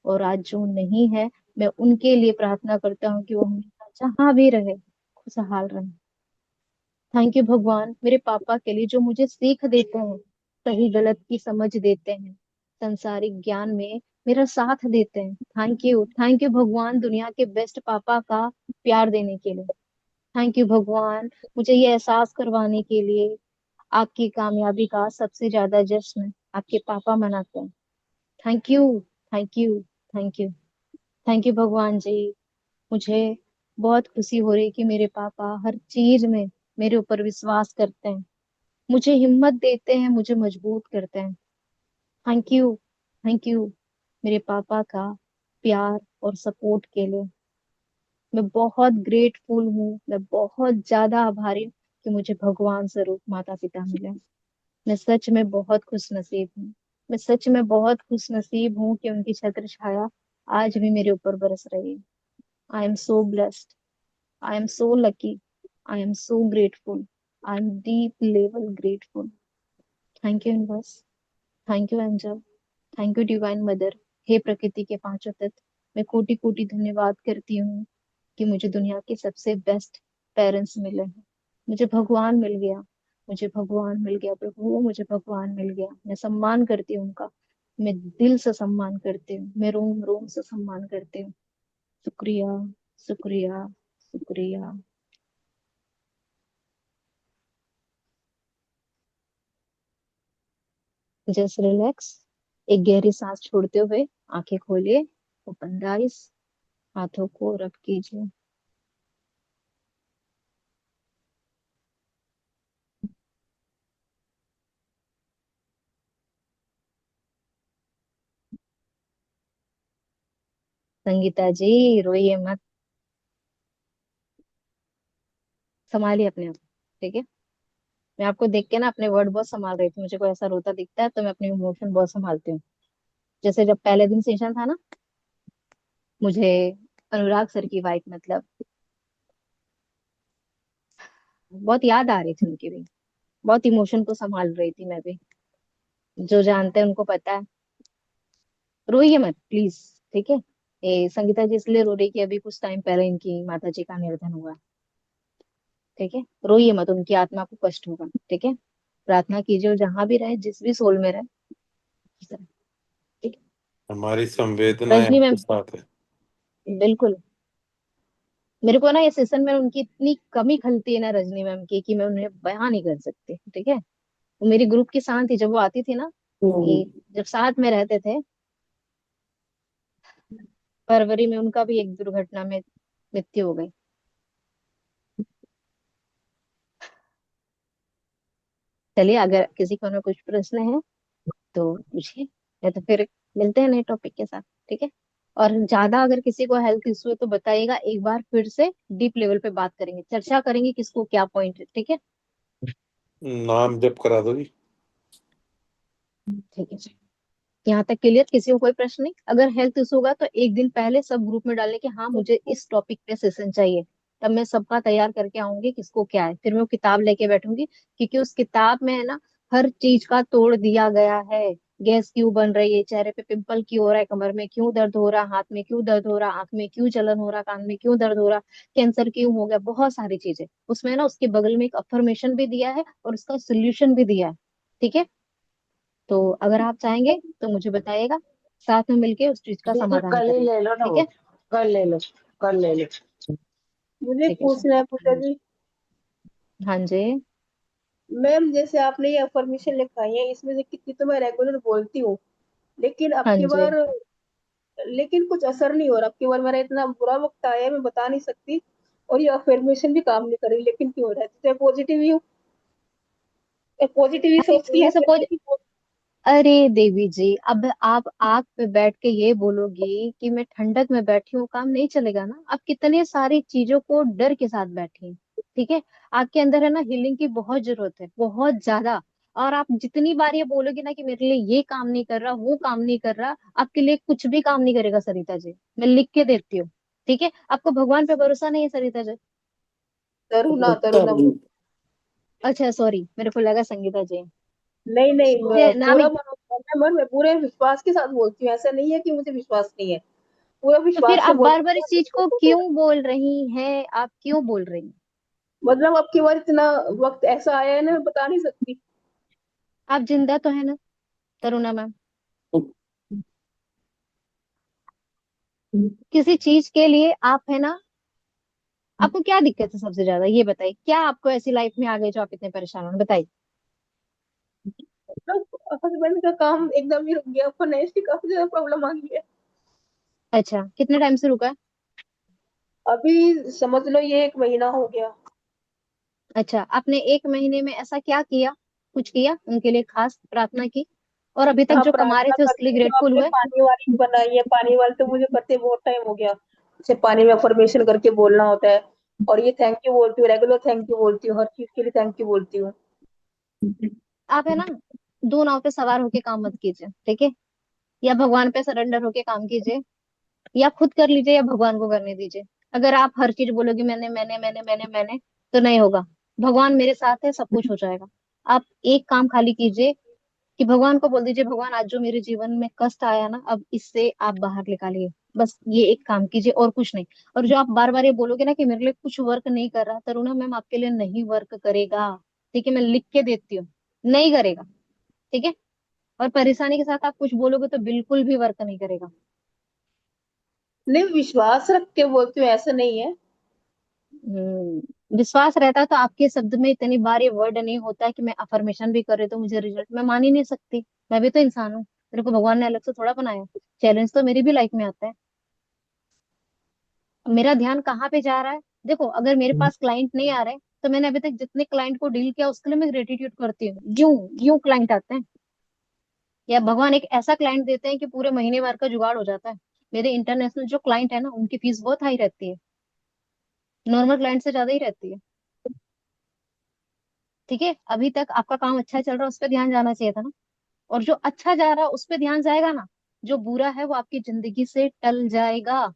और आज जो नहीं है, मैं उनके लिए प्रार्थना करता हूँ कि वो हमेशा जहाँ भी रहे, खुशहाल रहे। थैंक यू भगवान, मेरे पापा के लिए, जो मुझे सीख देते हैं, सही गलत की समझ देते हैं, संसारिक ज्ञान में मेरा साथ देते हैं। थैंक यू भगवान, दुनिया के बेस्ट पापा का प्यार देने के लिए। थैंक यू भगवान, मुझे ये एहसास करवाने के लिए। आपकी कामयाबी का सबसे ज्यादा जश्न आपके पापा मनाते हैं। Thank you, thank you, thank you, thank you भगवान जी। मुझे बहुत खुशी हो रही कि मेरे पापा हर चीज में मेरे ऊपर विश्वास करते हैं, मुझे हिम्मत देते हैं, मुझे मजबूत करते हैं। थैंक यू, थैंक यू मेरे पापा का प्यार और सपोर्ट के लिए। मैं बहुत ग्रेटफुल हूँ, मैं बहुत ज्यादा आभारी हूँ कि मुझे भगवान स्वरूप माता पिता मिले। मैं सच में बहुत खुश नसीब हूँ। मैं सच में बहुत खुश नसीब हूँ कि उनकी छत्र छाया आज भी मेरे ऊपर बरस रही है। I am so blessed, I am so lucky, I am so grateful, I am deep level grateful. Thank you universe, thank you angel, thank you divine mother. हे प्रकृति के पांचों तत्व, मैं कोटि कोटि धन्यवाद करती हूँ कि मुझे दुनिया के सबसे बेस्ट पेरेंट्स मिले हैं। मुझे भगवान मिल गया, मुझे भगवान मिल गया प्रभु, मुझे भगवान मिल गया। मैं सम्मान करती हूँ उनका, मैं दिल से सम्मान करती हूँ, मैं रोम रोम से सम्मान करती हूँ। शुक्रिया, शुक्रिया, शुक्रिया। जस्ट रिलैक्स, एक गहरी सांस छोड़ते हुए आंखें खोलिए, ओपन द आईज, हाथों को रब कीजिए। संगीता जी रोइए मत, संभालिए अपने आप, ठीक है। मैं आपको देख के ना अपने वर्ड बहुत संभाल रही थी, मुझे कोई ऐसा रोता दिखता है तो मैं अपने इमोशन बहुत संभालती हूँ। जैसे जब पहले दिन सेशन था ना, मुझे अनुराग सर की वाइफ मतलब बहुत याद आ रही थी उनकी भी, बहुत इमोशन को संभाल रही थी मैं भी। जो जानते हैं उनको पता है। रोइए मत प्लीज, ठीक है। ये संगीता जी इसलिए रो रही कि अभी कुछ टाइम पहले इनकी माता जी का निर्धन हुआ, ठीक है। रोइए मत, उनकी आत्मा को कष्ट होगा, ठीक है। प्रार्थना कीजिए वो जहां भी रहे, जिस भी सोल में रहे, ठीक हमारी है। संवेदनाएं रजनी आपके मैम, साथ है। बिल्कुल। मेरे को ना ये सेशन में उनकी इतनी कमी खलती है ना रजनी मैम की, कि मैं उन्हें बयां नहीं कर सकती, ठीक है। वो मेरी ग्रुप की शान थी, जब वो आती थी ना, ये हम्म। जब साथ में रहते थे। फरवरी में उनका भी एक दुर्घटना में मृत्यु हो गई। चलिए, अगर किसी को ना कुछ प्रश्न है तो पूछिए, या तो फिर मिलते हैं नए टॉपिक के साथ, ठीक है। और ज्यादा अगर किसी को हेल्थ इशू है तो बताइएगा, एक बार फिर से डीप लेवल पे बात करेंगे, चर्चा करेंगे किसको क्या पॉइंट है, ठीक है। नाम जप करा दो जी। ठीक है, यहाँ तक क्लियर, किसी को कोई प्रश्न नहीं। अगर हेल्थ इशू होगा तो एक दिन पहले सब ग्रुप में डालें कि हाँ मुझे इस टॉपिक पे सेशन चाहिए, तब मैं सबका तैयार करके आऊंगी किसको क्या है, फिर मैं वो किताब लेके बैठूंगी। क्योंकि उस किताब में है ना, हर चीज का तोड़ दिया गया है। गैस क्यों बन रही है, चेहरे पे पिंपल क्यों हो रहा है, कमर में क्यों दर्द हो रहा है, हाथ में क्यों दर्द हो रहा है, आंख में क्यों जलन हो रहा है, कान में क्यों दर्द हो रहा है, कैंसर क्यों हो गया, बहुत सारी चीजें उसमें ना। उसके बगल में एक अफर्मेशन भी दिया है और उसका सोल्यूशन भी दिया है, ठीक है। तो अगर आप चाहेंगे तो मुझे बताइएगा, साथ में मिलके उस चीज का दीदी समाधान कल ही करेंगे, ले लो ना ठीक वो, है। कल ले लो, कल ले लो। मुझे ठीक है सर। पूछना है पूजा जी। हाँ जी। मैम जैसे आपने ये अफर्मेशन लिखाई है, इसमें से कितनी तो मैं रेगुलर बोलती हूँ, लेकिन अब हाँ की जी। बार लेकिन कुछ असर नहीं हो रहा। अब की बार मेरा इतना बुरा वक्त आया है, मैं बता नहीं सकती। और ये अफर्मेशन भी काम नहीं कर रही, लेकिन क्यों हो रहा है? जैसे पॉजिटिव ही हूँ, पॉजिटिव ही अरे सोचती है ये ऐसे सपोज, कि अरे देवी जी, अब आप आग पे बैठ के ये बोलोगी कि मैं ठंडक में बैठी हूँ, काम नहीं चलेगा ना। आप कितने सारी चीजों को डर के साथ बैठी हैं, ठीक है। आपके अंदर है ना हीलिंग की बहुत जरूरत है, बहुत ज्यादा। और आप जितनी बार ये बोलोगे ना कि मेरे लिए ये काम नहीं कर रहा, वो काम नहीं कर रहा, आपके लिए कुछ भी काम नहीं करेगा सरिता जी, मैं लिख के देती हूँ, ठीक है। आपको भगवान पे भरोसा नहीं है सरिता जी? तरुणा तरुणा तभी अच्छा सॉरी, मेरे को लगा संगीता जी। नहीं नहीं, मुझे नाम पूरा ही। मन में पूरे विश्वास के साथ बोलती हूँ, ऐसा नहीं है कि मुझे विश्वास नहीं है, पूरा तो फिर विश्वास से आप बार बोलती बार इस चीज को हूँ। क्यों बोल रही हैं, आप क्यों बोल रही हैं? मतलब अब की बार इतना वक्त ऐसा आया है ना, मैं बता नहीं सकती। आप जिंदा तो है ना तरुणा मैम? किसी चीज के लिए आप है ना, आपको क्या दिक्कत है सबसे ज्यादा ये बताइए, क्या आपको ऐसी लाइफ में आ गई जो आप इतने परेशान हो, बताइए। हस्बैंड का काम एकदम ही रुक गया, फाइनेंशियल काफी ज्यादा प्रॉब्लम आ गई है। अच्छा, कितने टाइम से रुका है? अभी समझ लो ये 1 महीना हो गया। अच्छा, आपने 1 महीने में ऐसा क्या किया, कुछ किया उनके लिए खास प्रार्थना की, और अभी तक हाँ, जो कमा रहे प्रार्थना थे उसके लिए करती हूँ, जो ग्रेटफुल आपने हुए? पानी वाली बनाई है, पानी वाली तो मुझे करते बहुत टाइम हो गया। जैसे पानी में अफर्मेशन करके बोलना होता है, और ये थैंक यू बोलती हूँ, रेगुलर थैंक यू बोलती हूँ, हर चीज के लिए थैंक यू बोलती हूँ। आप है ना, दो नाव पे सवार होके काम मत कीजिए, ठीक है? या भगवान पे सरेंडर होके काम कीजिए, या खुद कर लीजिए या भगवान को करने दीजिए। अगर आप हर चीज बोलोगे मैंने, तो नहीं होगा। भगवान मेरे साथ है, सब कुछ हो जाएगा। आप एक काम खाली कीजिए कि भगवान को बोल दीजिए, भगवान आज जो मेरे जीवन में कष्ट आया ना, अब इससे आप बाहर निकालिए। बस ये एक काम कीजिए और कुछ नहीं। और जो आप बार बार ये बोलोगे ना कि मेरे लिए कुछ वर्क नहीं कर रहा, तरुणा मैम आपके लिए नहीं वर्क करेगा। ठीक है, मैं लिख के देती हूँ, नहीं करेगा। ठीक है? और परेशानी के साथ आप कुछ बोलोगे तो बिल्कुल भी वर्क नहीं करेगा। नहीं, विश्वास रख के बोलती हूँ, ऐसा नहीं है। विश्वास रहता तो आपके शब्द में इतनी बार ये वर्ड नहीं होता है कि मैं अफर्मेशन भी कर रही तो मुझे रिजल्ट मैं मान ही नहीं सकती। मैं भी तो इंसान हूँ, मेरे को भगवान ने अलग से थोड़ा बनाया। चैलेंज तो मेरी भी लाइफ में आता है। मेरा ध्यान कहाँ पे जा रहा है? देखो, अगर मेरे पास क्लाइंट नहीं आ रहे तो मैंने अभी तक जितने क्लाइंट को डील किया उसके लिए मैं ग्रेटिट्यूड करती हूँ। यूं यूं क्लाइंट आते हैं, या भगवान एक ऐसा क्लाइंट देते हैं कि पूरे महीने भर का जुगाड़ हो जाता है। मेरे इंटरनेशनल जो क्लाइंट है ना, उनकी फीस बहुत हाई रहती है, नॉर्मल क्लाइंट से ज्यादा ही रहती है। ठीक है, अभी तक आपका काम अच्छा चल रहा है, उस पर ध्यान जाना चाहिए था ना। और जो अच्छा जा रहा है उस पर ध्यान जाएगा ना, जो बुरा है वो आपकी जिंदगी से टल जाएगा।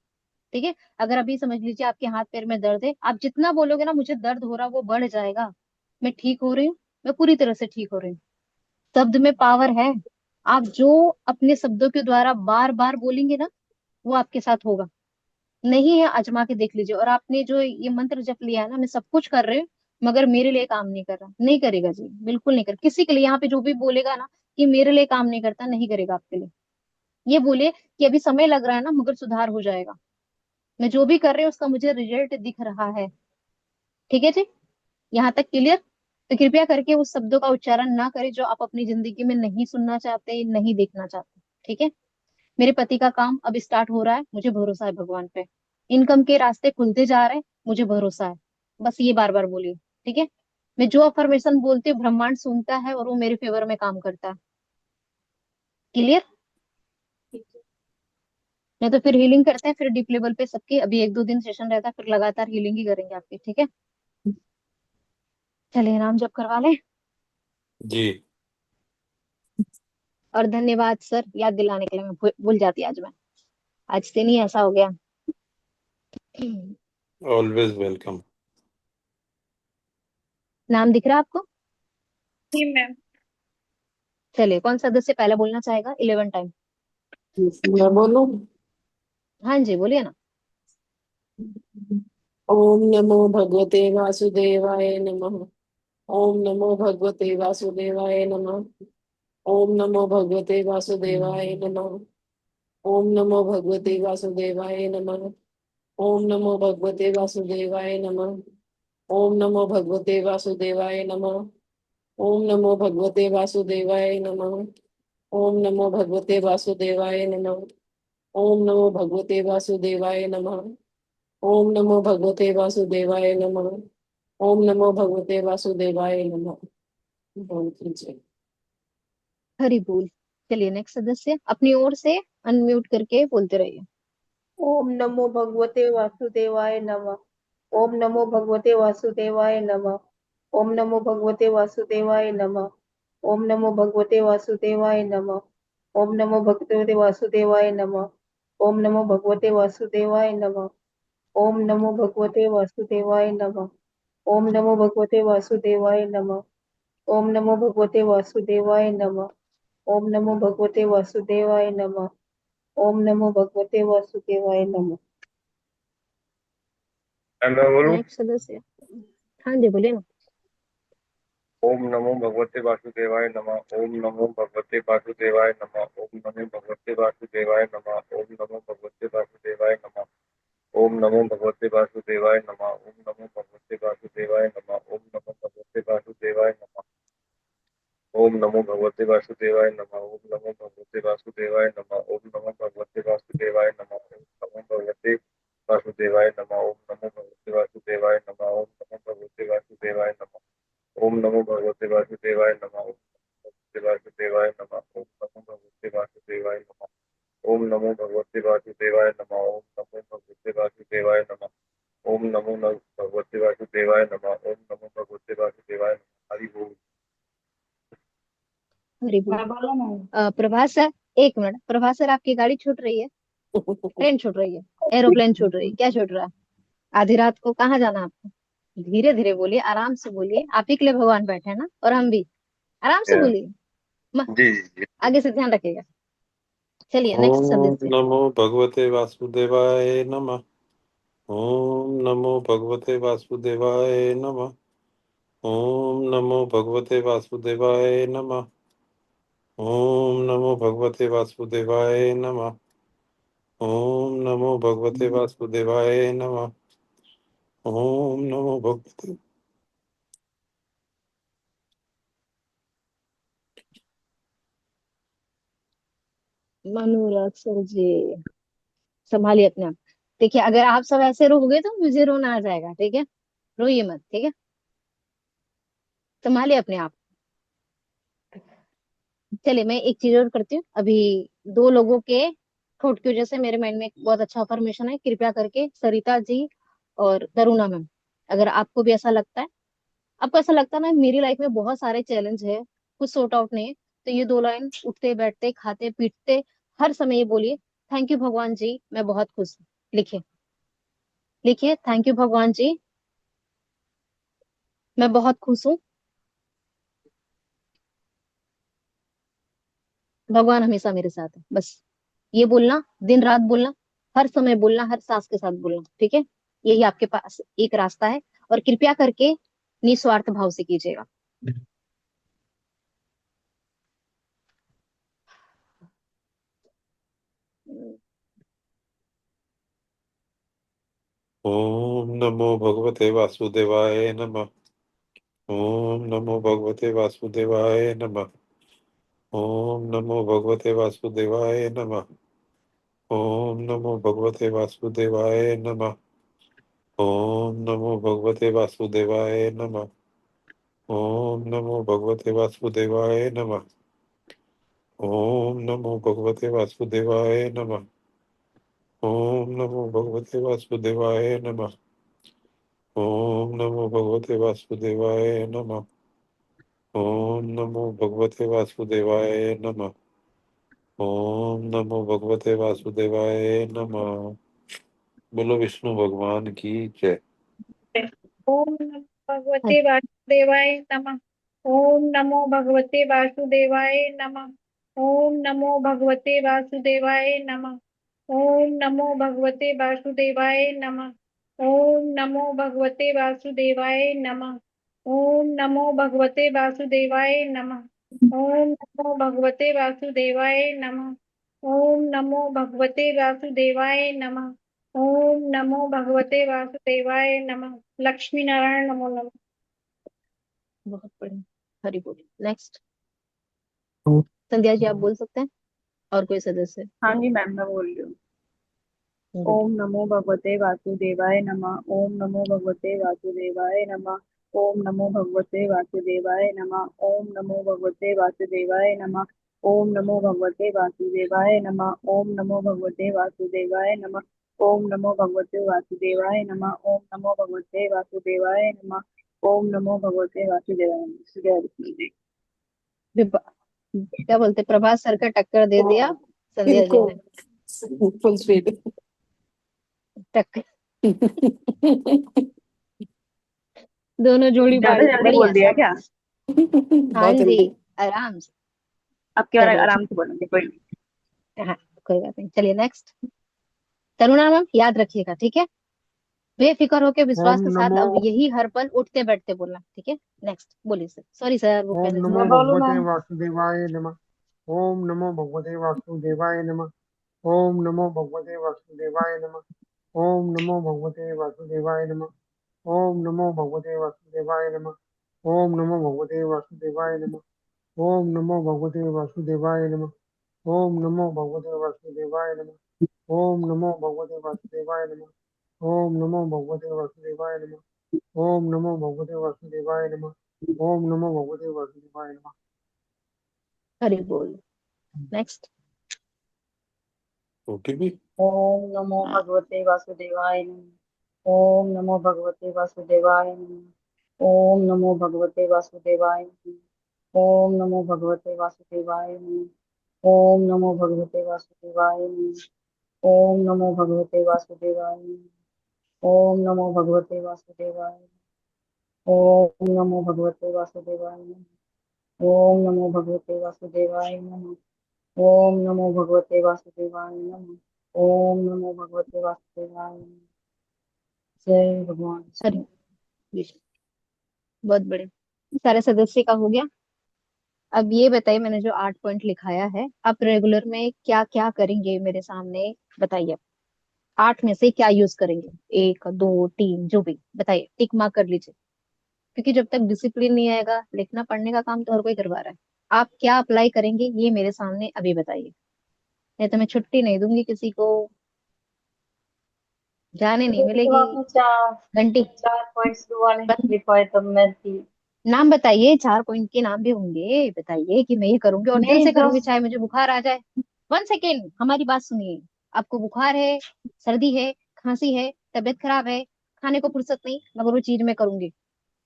ठीक है? अगर अभी समझ लीजिए आपके हाथ पैर में दर्द है, आप जितना बोलोगे ना मुझे दर्द हो रहा, वो बढ़ जाएगा। मैं ठीक हो रही हूँ, मैं पूरी तरह से ठीक हो रही हूँ। शब्द में पावर है। आप जो अपने शब्दों के द्वारा बार बार बोलेंगे ना, वो आपके साथ होगा। नहीं है, आजमा के देख लीजिए। और आपने जो ये मंत्र जप लिया है ना, मैं सब कुछ कर रही हूँ मगर मेरे लिए काम नहीं कर रहा, नहीं करेगा जी, बिल्कुल नहीं कर किसी के लिए। यहाँ पे जो भी बोलेगा ना कि मेरे लिए काम नहीं करता, नहीं करेगा आपके लिए। ये बोले कि अभी समय लग रहा है ना मगर सुधार हो जाएगा, मैं जो भी कर रही हूँ उसका मुझे रिजल्ट दिख रहा है। ठीक है जी, यहाँ तक क्लियर? तो कृपया करके उस शब्दों का उच्चारण ना करें जो आप अपनी जिंदगी में नहीं सुनना चाहते, नहीं देखना चाहते। ठीक है? मेरे पति का काम अब स्टार्ट हो रहा है, मुझे भरोसा है भगवान पे। इनकम के रास्ते खुलते जा रहे हैं, मुझे भरोसा है। बस ये बार बार बोलिए। ठीक है? मैं जो अफर्मेशन बोलती हूँ ब्रह्मांड सुनता है और वो मेरे फेवर में काम करता है। क्लियर? नहीं तो फिर हीलिंग करते हैं, फिर डीप लेवल पे सबकी अभी 1-2 दिन सेशन रहता है, फिर लगातार हीलिंग ही करेंगे आपकी। ठीक है? चलिए, नाम जप करवा लें। जी। और धन्यवाद सर, याद दिलाने के लिए, मैं भूल जाती आज मैं। आज से नहीं ऐसा हो गया। Always welcome. नाम दिख रहा है आपको? जी मैम। चलिए, कौन सदस्य पहले बोलना चाहेगा? 11 टाइम। मैं बोलूं? हाँ जी, बोलिए ना। ओम नमो भगवते वासुदेवाय नमः। ओम नमो भगवते वासुदेवाय नमः। ओम नमो भगवते वासुदेवाय नमः। ओम नमो भगवते वासुदेवाय नमः। ओम नमो भगवते वासुदेवाय नमः। ओम नमो भगवते वासुदेवाय नमः। ओम नमो भगवते वासुदेवाय नमः। ओम नमो भगवते वासुदेवाय नमः। ओम नमो भगवते वासुदेवाय नमः। ओम नमो भगवते वासुदेवाय नमः। ओम नमो भगवते वासुदेवाय नमः। बोल कीजिए। हरि बोल। चलिए, नेक्स्ट सदस्य अपनी ओर से अनम्यूट करके बोलते रहिए। ओम नमो भगवते वासुदेवाय नमः। ओम नमो भगवते वासुदेवाय नमः। ओम नमो भगवते वासुदेवाय नमः। ओम नमो भगवते वासुदेवाय नमः। ओम नमो भगवते वासुदेवाय नमः। ओम नमो भगवते वासुदेवाय नमः। ओम नमो भगवते वासुदेवाय नमः। ओम नमो भगवते वासुदेवाय नमः। ओम नमो भगवते वासुदेवाय नमः। ओम नमो भगवते वासुदेवाय नमः। ओम नमो भगवते वासुदेवाय नमः। मैं बोलूं? नेक्स्ट सदस्य। हाँ जी, बोलिए ना। ओम नमो भगवते वासुदेवाय नमः। ओम नमो भगवते वासुदेवाय नमः। ओम नमो भगवते वासुदेवाय नमः। ओम नमो भगवते वासुदेवाय नमः। ओम नमो भगवते वासुदेवाय नमः। ओम नमो भगवते वासुदेवाय नमः। ओम नमो भगवते वासुदेवाय नमः। ओम नमो भगवते वासुदेवाय नमः। ओम नमो भगवते वासुदेवाय नमः। ओम नमो भगवते वासुदेवाय नमः। ओम नमो भगवते वासुदेवाय नमः। ओम नमो भगवते वासुदेवाय नमः। ओम नमो भगवते वासुदेवाय नमः। ओम नमो भगवते वासुदेवाय नमः। ओम वासुदेवाय नमः। ओम नमो भगवते वासुदेवाय नमः। ओम नमो भगवते वासुदेवाय नमः। ओम नमो भगवते वासुदेवाय नमः। ओम नमो भगवते वासुदेवाय नमः। ओम नमो भगवते वासुदेवाय नमः। हरि बोल। हरी बोल। मैं बोला ना। प्रभास सर, एक मिनट। प्रभास सर, आपकी गाड़ी छूट रही है, ट्रेन छूट रही है, एरोप्लेन छूट रही है, क्या छूट रहा है? आधी रात को कहाँ जाना है आपको? धीरे धीरे बोलिए, आराम से बोलिए, आप ही के लिए भगवान बैठे हैं ना, और हम भी। आराम से बोलिए, जी जी जी। आगे से ध्यान रखिएगा। चलिए नेक्स्ट ओम सदस्य। नमो भगवते वासुदेवाय नमः। ओम नमो भगवते वासुदेवाय नमः। ओम नमो भगवते वासुदेवाय नमः। ओम नमो भगवते वासुदेवाय नमः। ओम नमो भगवते वासुदेवाय नमः। ओम नमो भगवते। मनोरथ सर जी, संभालिए अपने आप। देखिए, अगर आप सब ऐसे रोगे तो मुझे रोना आ जाएगा, ठीक है? रोइए मत, ठीक है? संभालिए अपने आप। चलिए, मैं एक चीज और करती हूँ अभी। दो लोगों के ठोट की वजह से मेरे माइंड में एक बहुत अच्छा अफर्मेशन है। कृपया करके सरिता जी और तरुणा मैम, अगर आपको भी ऐसा लगता है, आपको ऐसा लगता है ना मेरी लाइफ में बहुत सारे चैलेंज है, कुछ सॉर्ट आउट नहीं है, तो ये दो लाइन उठते बैठते खाते पीटते हर समय ये बोलिए, थैंक यू भगवान जी, मैं बहुत खुश हूँ। लिखिए, लिखिए, थैंक यू भगवान जी, मैं बहुत खुश हूँ। भगवान हमेशा मेरे साथ है। बस ये बोलना, दिन रात बोलना, हर समय बोलना, हर सांस के साथ बोलना, ठीक है? यही आपके पास एक रास्ता है, और कृपया करके निस्वार्थ भाव से कीजिएगा। ओम नमो भगवते वासुदेवाय नमः। ओम नमो भगवते वासुदेवाय नमः। ओम नमो भगवते वासुदेवाय नमः। ओम नमो भगवते वासुदेवाय नमः। ओम नमो भगवते वासुदेवाय नमः। ओम नमो भगवते वासुदेवाय नमः। ओम नमो भगवते वासुदेवाय नमः। ओम नमो भगवते वासुदेवाय नमः। ओम नमो भगवते वासुदेवाय नमः। ओम नमो भगवते वासुदेवाय नमः। ओम नमो भगवते वासुदेवाय नमः। बोलो विष्णु भगवान की जय। ओम नमो भगवते वासुदेवाय नमः। ओम नमो भगवते वासुदेवाय नमः। ओम नमो भगवते वासुदेवाय नमः। ओम नमो भगवते वासुदेवाय नमः। ओम नमो भगवते वासुदेवाय नमः। ओम नमो भगवते वासुदेवाय नमः। ओम नमो भगवते वासुदेवाय नमः। ओम नमो भगवते वासुदेवाय नमः। ओम नमो भगवते वासुदेवाय नमः। लक्ष्मी नारायण नमो नमः। बहुत बढ़िया, हरी बोल। नेक्स्ट संध्या जी, आप बोल सकते हैं, और कोई सदस्य? हाँ जी मैम, मैं बोल रही हूँ। गुड। ओम नमो भगवते वासुदेवाय नमः। ओम नमो भगवते वासुदेवाय नमः। ओम नमो भगवते वासुदेवाय नमः। ओम नमो भगवते वासुदेवाय नमः। ओम नमो भगवते वासुदेवाय नमः। ओम नमो भगवते वासुदेवाय नमः। ओम नमो भगवते वासुदेवाय नमः। ओम नमो भगवते वासुदेवाय नमः। ओम नमो भगवते वासुदेवाय नमः। जय विष्णु। क्या बोलते, प्रभास सर का टक्कर दे दिया संध्या जी इनको ने। Full speed. टक्कर, दोनों जोड़ी ज्यादा जल्दी बढ़िया, बोल दिया क्या? शाबाश। हाँ बहुत जी, जल्दी। आराम से। अब के बार चलिए, आराम से बोलेंगे, कोई नहीं। हाँ, कोई बात नहीं। चलिए नेक्स्ट, तरुणा मैम, याद रखिएगा, ठीक है? बेफिक्र होके विश्वास ओम के साथ नमो अब यही हर पल उठते बैठते बोलना, ठीक है। नेक्स्ट बोलिए सर, सॉरी सर, वो ओम पहले से नमो मैं बोल बोलूँ भगवते मैम? वासुदेवाय नमः। ओम नमो भगवते वासुदेवाय नमः। ओम नमो भगवते वासुदेवाय नमः। ओम नमो भगवते वासुदेवाय नमः। ओम नमो भगवते वासुदेवाय नमः। ओम नमो भगवते वासुदेवाय नमः। ओम नमो भगवते वासुदेवाय नमः। ओम नमो भगवते वासुदेवाय नमः। ओम नमो भगवते वासुदेवाय नमः। ओम नमो भगवते वासुदेवाय नमः। ओम नमो भगवते वासुदेवाय नमः। ओम नमो भगवते वासुदेवाय नमः। हरि बोल। नेक्स्ट। ओटीपी। ओम नमो भगवते वासुदेवाय नमः। ओम नमो भगवते वासुदेवाय नमः। ओम नमो भगवते वासुदेवाय नमः। ओम नमो भगवते वासुदेवाय नमः। ओम नमो भगवते वासुदेवाय नमः। ओम नमो भगवते वासुदेवाय नमः। ओम नमो भगवते वासुदेवाय नमः। ओम नमो भगवते वासुदेवाय नमः। ओम नमो भगवते वासुदेवाय नमः। ओम नमो भगवते वासुदेवाय नमः। ओम नमो भगवते वासुदेवाय नमः। जय भगवान हरि। श्री बहुत बढ़िया, सारे सदस्य का हो गया। अब ये बताइए, मैंने जो 8 पॉइंट लिखाया है, आप रेगुलर में क्या क्या करेंगे मेरे सामने बताइए। 8 में से क्या यूज करेंगे, 1 2 3 जो भी बताइए, टिक मार्क कर लीजिए। क्योंकि जब तक डिसिप्लिन नहीं आएगा, लिखना पढ़ने का काम तो हर कोई करवा रहा है। आप क्या अप्लाई करेंगे ये मेरे सामने अभी बताइए, नहीं तो मैं छुट्टी नहीं दूंगी किसी को, जाने नहीं जब मिलेगी आपने चार घंटी। 4 पॉइंट्स वाले बत, लिखवाए तब मैं थी। नाम बताइए, 4 पॉइंट के नाम भी होंगे, बताइए कि मैं ये करूंगी और दिल नहीं से करूंगी, जस्ट चाहे मुझे बुखार आ जाए। 1 सेकेंड, हमारी बात सुनिए। आपको बुखार है, सर्दी है, खांसी है, तबीयत खराब है, खाने को फुर्सत नहीं, मगर वो चीज मैं करूंगी।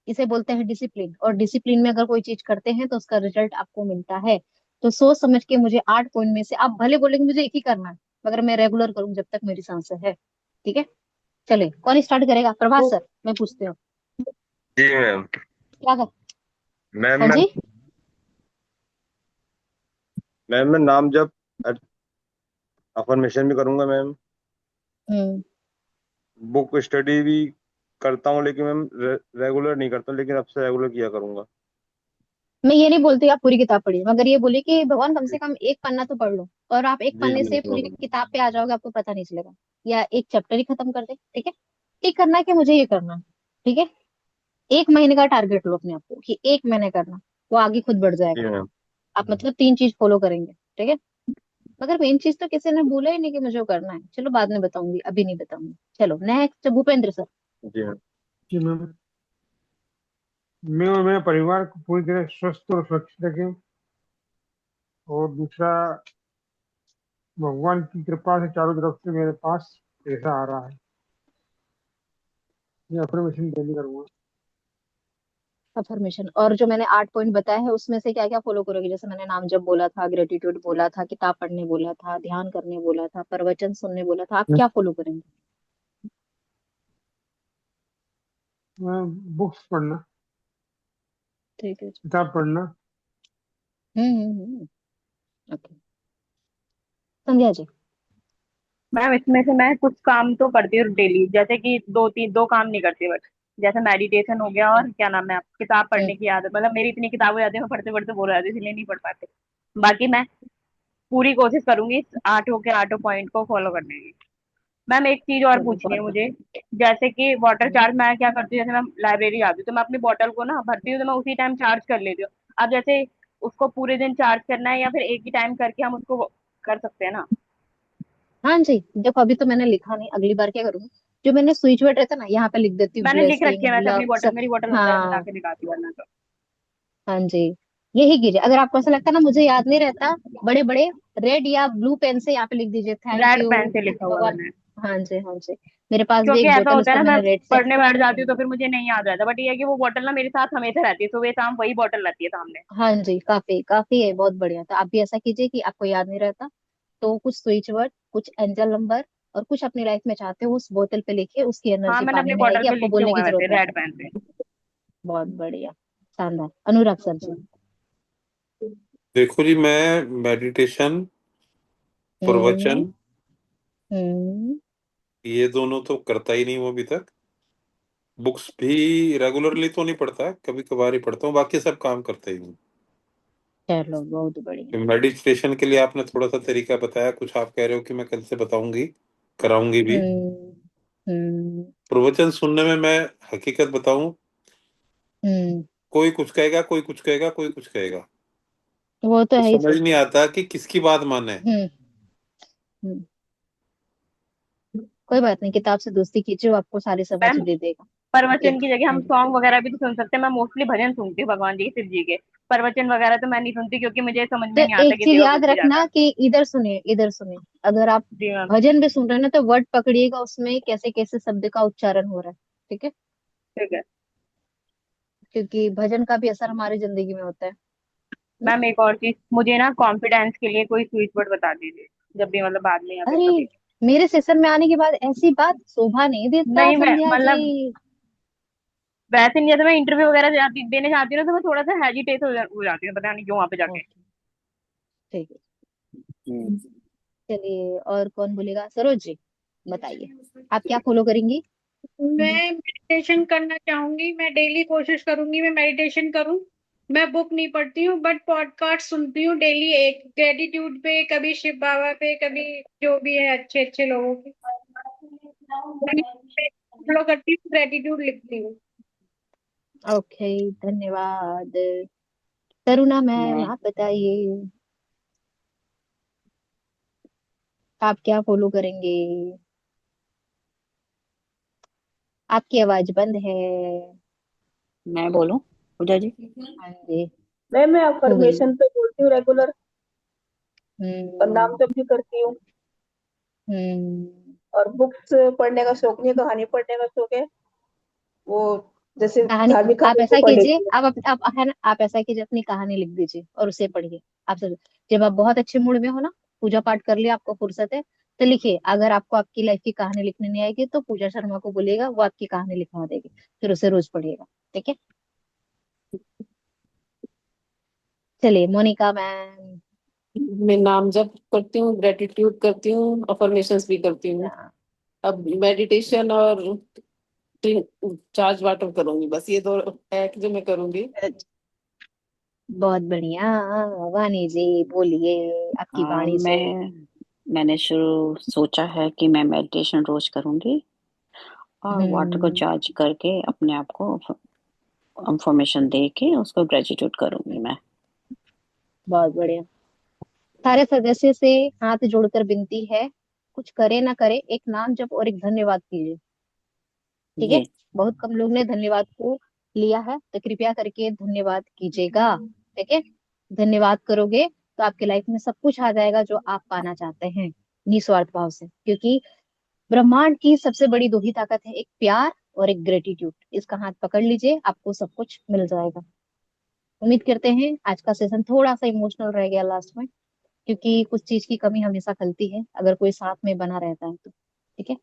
इसे बोलते हैं डिसिप्लिन, और डिसिप्लिन में अगर कोई चीज करते हैं तो उसका रिजल्ट आपको मिलता है। तो सोच समझ के मुझे 8 पॉइंट में से, आप भले बोलेंगे मुझे एक ही करना है, मगर मैं रेगुलर करूँ जब तक मेरी सांसें है, ठीक है। चलिए, कौन स्टार्ट करेगा, प्रभात बुक सर, मैं पूछती हूँ। जी मैम। क्या कर, मैम हाँ मैं जी। मैम मैं नाम जब अफर्मेशन भी करूंगा मैम। हम्म। बुक स्टडी भी करता हूँ, लेकिन मैम रेगुलर नहीं करता, लेकिन अब से रेगुलर किया करूंगा। मैं ये नहीं बोलती आप पूरी किताब पढ़िए, मगर ये बोले कि भगवान कम से कम एक पन्ना तो पढ़ लो, और आप एक जी पन्ने जी से पूरी मैम। किताब पे आ जाओगे, आपको पता नहीं चलेगा। या एक चैप्टर ही खत्म कर दे, ठीक है। ठीक करना है कि मुझे ये करना है, ठीक है। 1 महीने का टारगेट लो अपने आप को कि 1 महीने करना, वो आगे खुद बढ़ जी जाएगा। मैम। आप मतलब 3 चीज फॉलो करेंगे, ठीक है। मगर मेन चीज तो किसी ने बोला ही नहीं कि मुझे वो करना है, चलो बाद में बताऊंगी, अभी नहीं बताऊंगी। चलो नेक्स्ट, भूपेंद्र सर। जी मैम। जी मैम। मैं और मेरा परिवार को पूरी तरह स्वस्थ और सुरक्षित रखें। और दूसरा, भगवान की कृपा से चारों तरफ से मेरे पास पैसा आ रहा है। ये अफर्मेशन डेली करूंगा। अफर्मेशन, और जो मैंने 8 पॉइंट बताया है उसमें से क्या क्या फॉलो करोगे, जैसे मैंने नाम जब बोला था, ग्रेटिट्यूड बोला था, किताब पढ़ने बोला था, ध्यान करने बोला था, प्रवचन सुनने बोला था, आप क्या फॉलो करेंगे। मैं बुक्स पढ़ना, ठीक है जी। किताब पढ़ना। ओके। संध्या जी। मैम इसमें से मैं कुछ काम तो करती हूँ डेली, जैसे कि दो काम नहीं करती बट जैसे मेडिटेशन हो गया हम्म। और क्या नाम है आप, किताब हम्म। पढ़ने की आदत, मतलब मेरी इतनी किताब हो जाती है मैं पढ़ते पढ़ते बोर हो जाती हूँ इसलिए नहीं पढ़ पाते। बाकी मैं पूरी कोशिश करूंगी इस 8 पॉइंट को फॉलो करने की। मैम एक चीज और चलो पूछनी बहुत है बढ़िया। मुझे, जैसे कि वाटर हम्म। चार्ज मैं क्या करती हूँ, जैसे मैं लाइब्रेरी आती हूँ तो मैं अपनी बोतल को ना भरती हूँ तो मैं उसी टाइम चार्ज कर लेती हूँ। अब जैसे उसको पूरे दिन चार्ज करना है या फिर एक ही टाइम करके हम उसको कर सकते हैं ना? हाँ जी, देखो अभी तो मैंने लिखा नहीं, अगली बार क्या करूंगी, जो मैंने स्विच वर्ड रहता है ना, यहाँ पे लिख देती हूँ, मैंने लिख रखी है ब्लेसिंग, वैसे अपनी लव, बोतल, सब। मेरी बोतल अंदर है, मैं हाँ। लाके दिखाती हूँ वरना तो। हाँ जी, यही कीजिए। अगर आपको ऐसा लगता है ना मुझे याद नहीं रहता, बड़े बड़े रेड या ब्लू पेन से यहाँ पे लिख दीजिए, थैंक रेड यू पेन से लिखा हुआ भगवान। मैंने, हाँ जी, हाँ जी। मेरे पास भी क्योंकि एक ऐसा बोतल, होता उस है पर ना मैं मैंने रेड से। पढ़ने बैठ जाती हूँ तो फिर मुझे नहीं याद रहता, बट ये है कि वो बोतल ना मेरे साथ हमेशा रहती है, सुबह शाम वही बोतल रहती है सामने। हाँ जी, काफी काफी है, बहुत बढ़िया। तो आप भी ऐसा कीजिए कि आपको याद नहीं रहता, तो कुछ स्विच वर्ड, कुछ एंजल नंबर, और कुछ अपनी लाइफ में चाहते हो उस बोतल पे लिखिए, उसकी हाँ एनर्जी मैंने पानी अपनी में बोतल आएगी, पे आपको लिखे बोलने हुए की हैं जरूरत वैसे नहीं रेड है। पेन से। बहुत बढ़िया, शानदार। अनुराग सर जी। देखो जी, मैं मेडिटेशन, हम्म। प्रवचन, हम्म। ये दोनों तो करता ही नहीं हूँ अभी तक। बुक्स भी रेगुलरली तो नहीं पढ़ता, कभी कभार ही पढ़ता हूँ, बाकी सब काम करते ही हूँ। चलो बहुत बढ़िया। मेडिटेशन के लिए आपने थोड़ा सा तरीका बताया, कुछ आप कह रहे हो कि मैं कल से बताऊंगी, कराऊंगी भी। हम्म। हम्म। प्रवचन सुनने में मैं हकीकत बताऊं, हम्म। कोई कुछ कहेगा, कोई कुछ कहेगा, कोई कुछ कहेगा, वो तो तो है ही समझ सर। नहीं आता कि किसकी बात माने। हम्म। हम्म। कोई बात नहीं, किताब से दोस्ती कीजिए, वो आपको सारी समझ मैम दे देगा। प्रवचन एक की जगह हम सॉन्ग वगैरह भी तो सुन सकते हैं। मैं मोस्टली भजन सुनती हूँ भगवान जी के, शिव जी के। प्रवचन वगैरह तो मैं नहीं सुनती, क्योंकि मुझे समझ तो में नहीं आता एक कि चीज देवा याद कुछ भी जाता रखना है। कि इधर सुनिए, इधर सुनिए। अगर आप जी मैम। भजन भी सुन रहे हैं ना, तो वर्ड पकड़िएगा उसमें कैसे कैसे शब्द का उच्चारण हो रहा है। ठीक है। ठीक है क्योंकि भजन का भी असर हमारी जिंदगी में होता है। हम्म? मैम। एक और चीज, मुझे ना कॉन्फिडेंस के लिए कोई स्विच वर्ड बता दीजिए, जब भी मतलब बाद में या फिर अरे, कभी। मेरे सेशन में आने के बाद ऐसी बात शोभा नहीं देता नहीं मैं संध्या मतलब जी। वैसे नहीं, जैसे मैं इंटरव्यू वगैरह देने जाती हूँ ना, तो मैं थोड़ा सा हेजिटेट हो जाती हूँ, पता नहीं क्यों वहां पे जाके। ओके, ठीक है। हम्म। चलिए, और कौन बोलेगा? सरोज जी, बताइए आप क्या फॉलो करेंगी? मैं मेडिटेशन करना चाहूंगी। मैं डेली कोशिश करूंगी मैं मेडिटेशन करूं। मैं बुक नहीं पढ़ती हूँ, बट पॉडकास्ट सुनती हूँ डेली, एक ग्रेटिट्यूड पे, कभी शिव बाबा पे, कभी जो भी है अच्छे अच्छे लोगों के फॉलो करती हूँ, ग्रेटिट्यूड लिखती हूँ। ओके, धन्यवाद। करुणा मैम, मैं आप बताइए आप क्या फॉलो करेंगे? आपकी आवाज बंद है। मैं बोलूं पूजा जी? हाँ जी, मैं हो गई। अफर्मेशन पे बोलती हूँ रेगुलर, और नाम हम्म। जप भी करती हूँ। हम्म। और बुक्स पढ़ने का शौक नहीं है, कहानी पढ़ने का शौक है। वो जैसे कहानी, धार्मिक आप कहानी वो ऐसा पढ़ कीजिए, लेती हूँ। आप है ना, आप ऐसा कीजिए, अपनी कहानी लिख दीजिए और उसे पढ़िए। आप सब, जब आप बहुत अच्छे मूड में हो ना, पूजा पाठ कर लिया, आपको फुर्सत है, तो लिखिए। अगर आपको आपकी लाइफ की कहानी लिखने नहीं आएगी, तो पूजा शर्मा को बोलिएगा, वो आपकी कहानी लिखवा देगी, फिर उसे रोज पढ़िएगा। ठीक है। चलिए, मोनिका मैम। मैं नाम जप करती हूँ, ग्रेटिट्यूड करती हूँ, अफर्मेशंस भी करती हूँ। अब मेडिटेशन और चार्ज वाटर करूंगी, बस ये दो है कि जो मैं करूंगी। बहुत बढ़िया। वाणी जी, बोलिए, आपकी वाणी से। मैंने शुरू सोचा है कि मैं मेडिटेशन रोज करूंगी, और वाटर को हम्म। चार्ज करके अपने आप को इंफॉर्मेशन दे के उसको ग्रेटिट्यूड करूंगी मैं। बहुत बढ़िया। सारे सदस्य से हाथ जोड़कर विनती है, कुछ करे ना करे, एक नाम जप और एक धन्यवाद कीजिए। ठीक है। जी बहुत कम लोग ने धन्यवाद को लिया है, तो कृपया करके धन्यवाद कीजिएगा। ठीक है। धन्यवाद करोगे तो आपके लाइफ में सब कुछ आ जाएगा जो आप पाना चाहते हैं, निस्वार्थ भाव से। क्योंकि ब्रह्मांड की सबसे बड़ी दो ही ताकत है, एक प्यार और एक ग्रेटिट्यूड। इसका हाथ पकड़ लीजिए, आपको सब कुछ मिल जाएगा। उम्मीद करते हैं आज का सेशन थोड़ा सा इमोशनल रह गया लास्ट में, क्योंकि कुछ चीज की कमी हमेशा खलती है अगर कोई साथ में बना रहता है तो। ठीक है।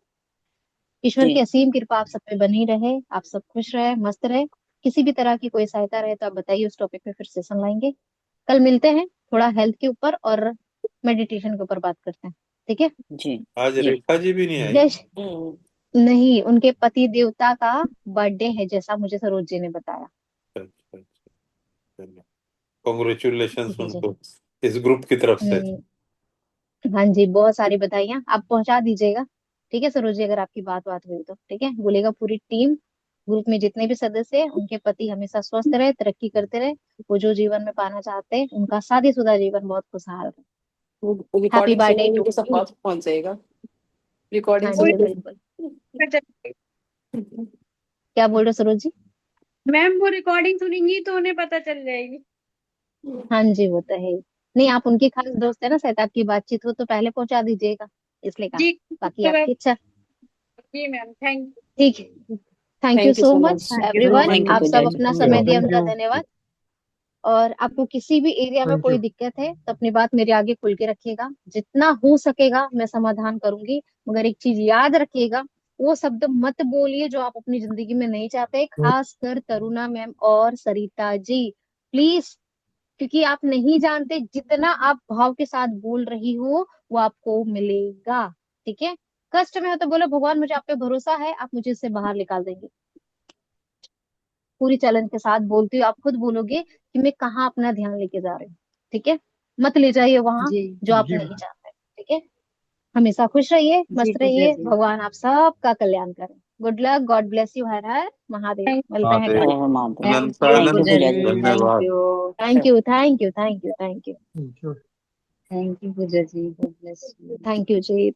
ईश्वर की जी असीम कृपा आप सब पे बनी रहे, आप सब खुश रहे, मस्त रहे। किसी भी तरह की कोई सहायता रहे तो आप बताइए, उस टॉपिक पे फिर सेशन लाएंगे। कल मिलते हैं, थोड़ा हेल्थ के ऊपर और मेडिटेशन के ऊपर बात करते हैं। ठीक है। जी आज जी। रेखा जी भी नहीं आई। जय हम्म। नहीं, उनके पति देवता का बर्थडे है, जैसा मुझे सरोज जी ने बताया। अच्छा, चलो, कॉन्ग्रेचुलेशन ठीक है जी। उनको इस ग्रुप की तरफ से। हम्म। हाँ जी, बहुत सारी बधाइयाँ, आप पहुंचा दीजिएगा। ठीक है सरोज जी, अगर आपकी बात हुई तो ठीक है, बोलेगा पूरी टीम, ग्रुप में जितने भी सदस्य हैं, उनके पति हमेशा स्वस्थ रहे, तरक्की करते रहे, वो जो जीवन में पाना चाहते हैं, उनका शादीशुदा जीवन बहुत खुशहाल रहे। हैप्पी रिकॉर्डिंग बर्थडे सुनेंगे टू तो सब यू। पास पहुंच जाएगा। रिकॉर्डिंग हाँ जी, सुनेंगे। बिल्कुल। क्या बोल रहे हो सरोज जी? मैम वो रिकॉर्डिंग सुनेंगी तो उन्हें पता चल जाएगी। हाँ जी, वो तो है ही। नहीं, आप उनकी खास दोस्त है ना, शायद आपकी बातचीत हो तो पहले पहुंचा दीजिएगा, इसलिए कहा। जी बाकी आपकी इच्छा। जी मैम, थैंक ठीक है। Thank you thank you so so much much. Thank you so everyone, thank much. You आप पूजा सब जी। अपना थैंक समय यू, दिया, थैंक उनका यू, धन्यवाद। और आपको किसी भी एरिया में थैंक कोई यू। दिक्कत है तो अपनी बात मेरे आगे खुल के रखिएगा, जितना हो सकेगा मैं समाधान करूंगी। मगर एक चीज याद रखिएगा, वो शब्द मत बोलिए जो आप अपनी जिंदगी में नहीं चाहते, खास कर तरुणा मैम और सरिता जी, प्लीज। क्योंकि आप नहीं जानते, जितना आप भाव के साथ बोल रही हो वो आपको मिलेगा। ठीक है। कष्ट में हो तो बोलो, भगवान मुझे आप पे भरोसा है, आप मुझे इससे बाहर निकाल देंगे। पूरी चैलेंज के साथ बोलती हूँ, आप खुद बोलोगे कि मैं कहाँ अपना ध्यान लेके जा रही हूँ। ठीक है, मत ले जाइए वहां जी जो आप जी नहीं चाहते। ठीक है, हमेशा खुश रहिए, जी मस्त पूजा रहिए, जी। भगवान आप सबका कल्याण करें। Good luck, God bless you, हर हर महादेव। मिलते हैं महादेव। कल। हर हर Mahadev. Thank Anant you thank you Anant Pooja Pooja ji, जी। थैंक धन्यवाद। You. Thank you, thank you, thank you, thank you, thank you. Thank you Pooja ji, God bless you. Thank you ji.